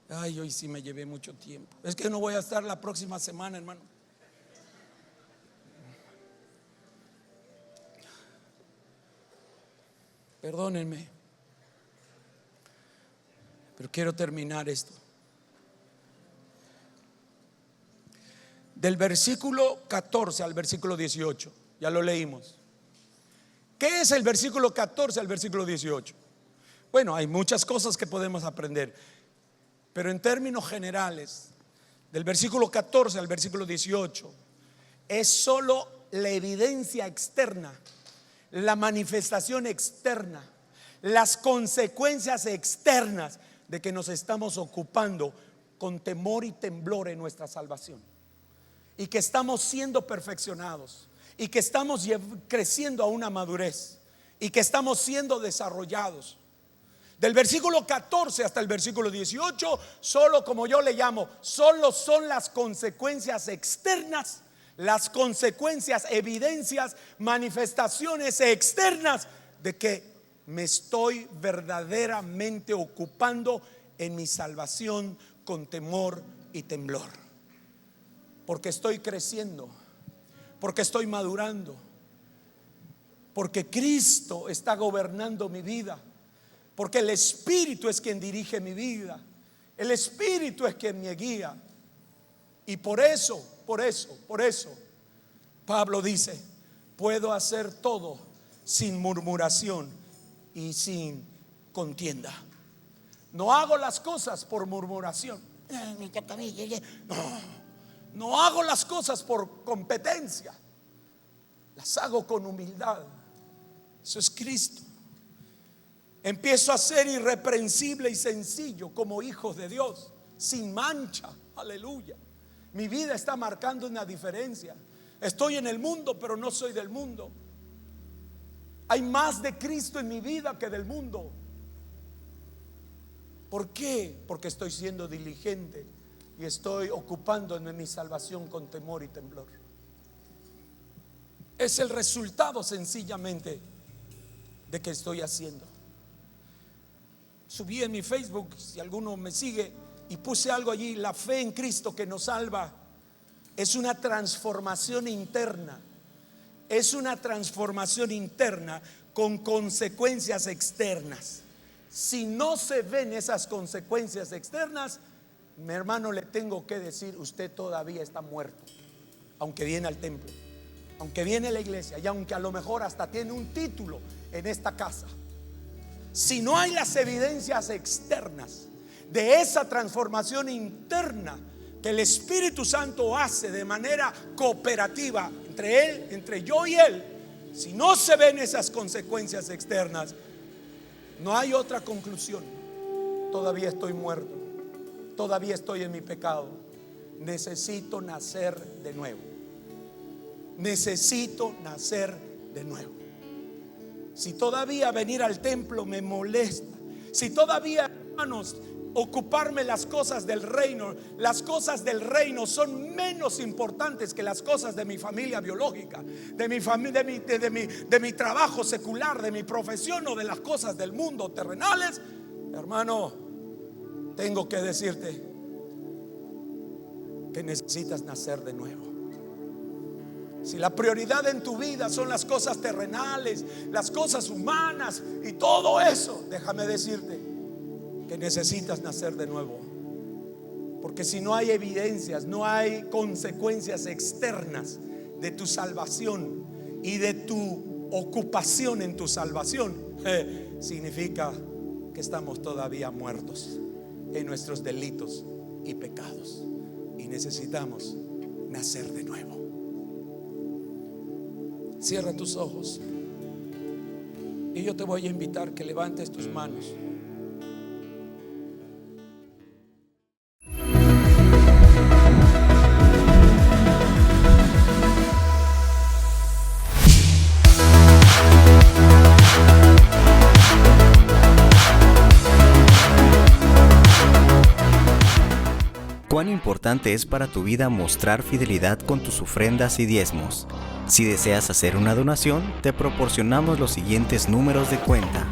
Ay, hoy sí me llevé mucho tiempo. Es que no voy a estar la próxima semana, hermano. Perdónenme, pero quiero terminar esto. Del versículo 14 al versículo 18, ya lo leímos. ¿Qué es el versículo 14 al versículo 18? Bueno, hay muchas cosas que podemos aprender, pero en términos generales, del versículo 14 al versículo 18, es solo la evidencia externa, la manifestación externa, las consecuencias externas de que nos estamos ocupando con temor y temblor en nuestra salvación, y que estamos siendo perfeccionados, y que estamos creciendo a una madurez, y que estamos siendo desarrollados. Del versículo 14 hasta el versículo 18, solo, como yo le llamo, solo son las consecuencias externas, las consecuencias, evidencias, manifestaciones externas de que me estoy verdaderamente ocupando en mi salvación con temor y temblor, porque estoy creciendo, porque estoy madurando, porque Cristo está gobernando mi vida, porque el Espíritu es quien dirige mi vida, el Espíritu es quien me guía. Y por eso Pablo dice: puedo hacer todo sin murmuración y sin contienda. No hago las cosas por murmuración. No hago las cosas por competencia. Las hago con humildad. Eso es Cristo. Empiezo a ser irreprensible y sencillo como hijos de Dios, sin mancha. Aleluya. Mi vida está marcando una diferencia. Estoy en el mundo, pero no soy del mundo. Hay más de Cristo en mi vida que del mundo. ¿Por qué? Porque estoy siendo diligente y estoy ocupándome en mi salvación con temor y temblor. Es el resultado sencillamente de que estoy haciendo. Subí en mi Facebook, si alguno me sigue, y puse algo allí: la fe en Cristo que nos salva es una transformación interna. Es una transformación interna con consecuencias externas. Si no se ven esas consecuencias externas, mi hermano, le tengo que decir: usted todavía está muerto, aunque viene al templo, aunque viene a la iglesia, y aunque a lo mejor hasta tiene un título en esta casa. Si no hay las evidencias externas de esa transformación interna que el Espíritu Santo hace de manera cooperativa entre Él, entre yo y Él, si no se ven esas consecuencias externas, no hay otra conclusión. Todavía estoy muerto, todavía estoy en mi pecado. Necesito nacer de nuevo. Necesito nacer de nuevo. si todavía venir al templo me molesta, si todavía, hermanos, ocuparme las cosas del reino son menos importantes que las cosas de mi familia biológica, de mi trabajo secular, de mi profesión o de las cosas del mundo terrenales, hermano, tengo que decirte que necesitas nacer de nuevo. Si la prioridad en tu vida son las cosas terrenales, las cosas humanas y todo eso, déjame decirte que necesitas nacer de nuevo. Porque si no hay evidencias, no hay consecuencias externas de tu salvación y de tu ocupación en tu salvación, significa que estamos todavía muertos en nuestros delitos y pecados, y necesitamos nacer de nuevo. Cierra tus ojos y yo te voy a invitar que levantes tus manos. ¿Cuán importante es para tu vida mostrar fidelidad con tus ofrendas y diezmos? Si deseas hacer una donación, te proporcionamos los siguientes números de cuenta.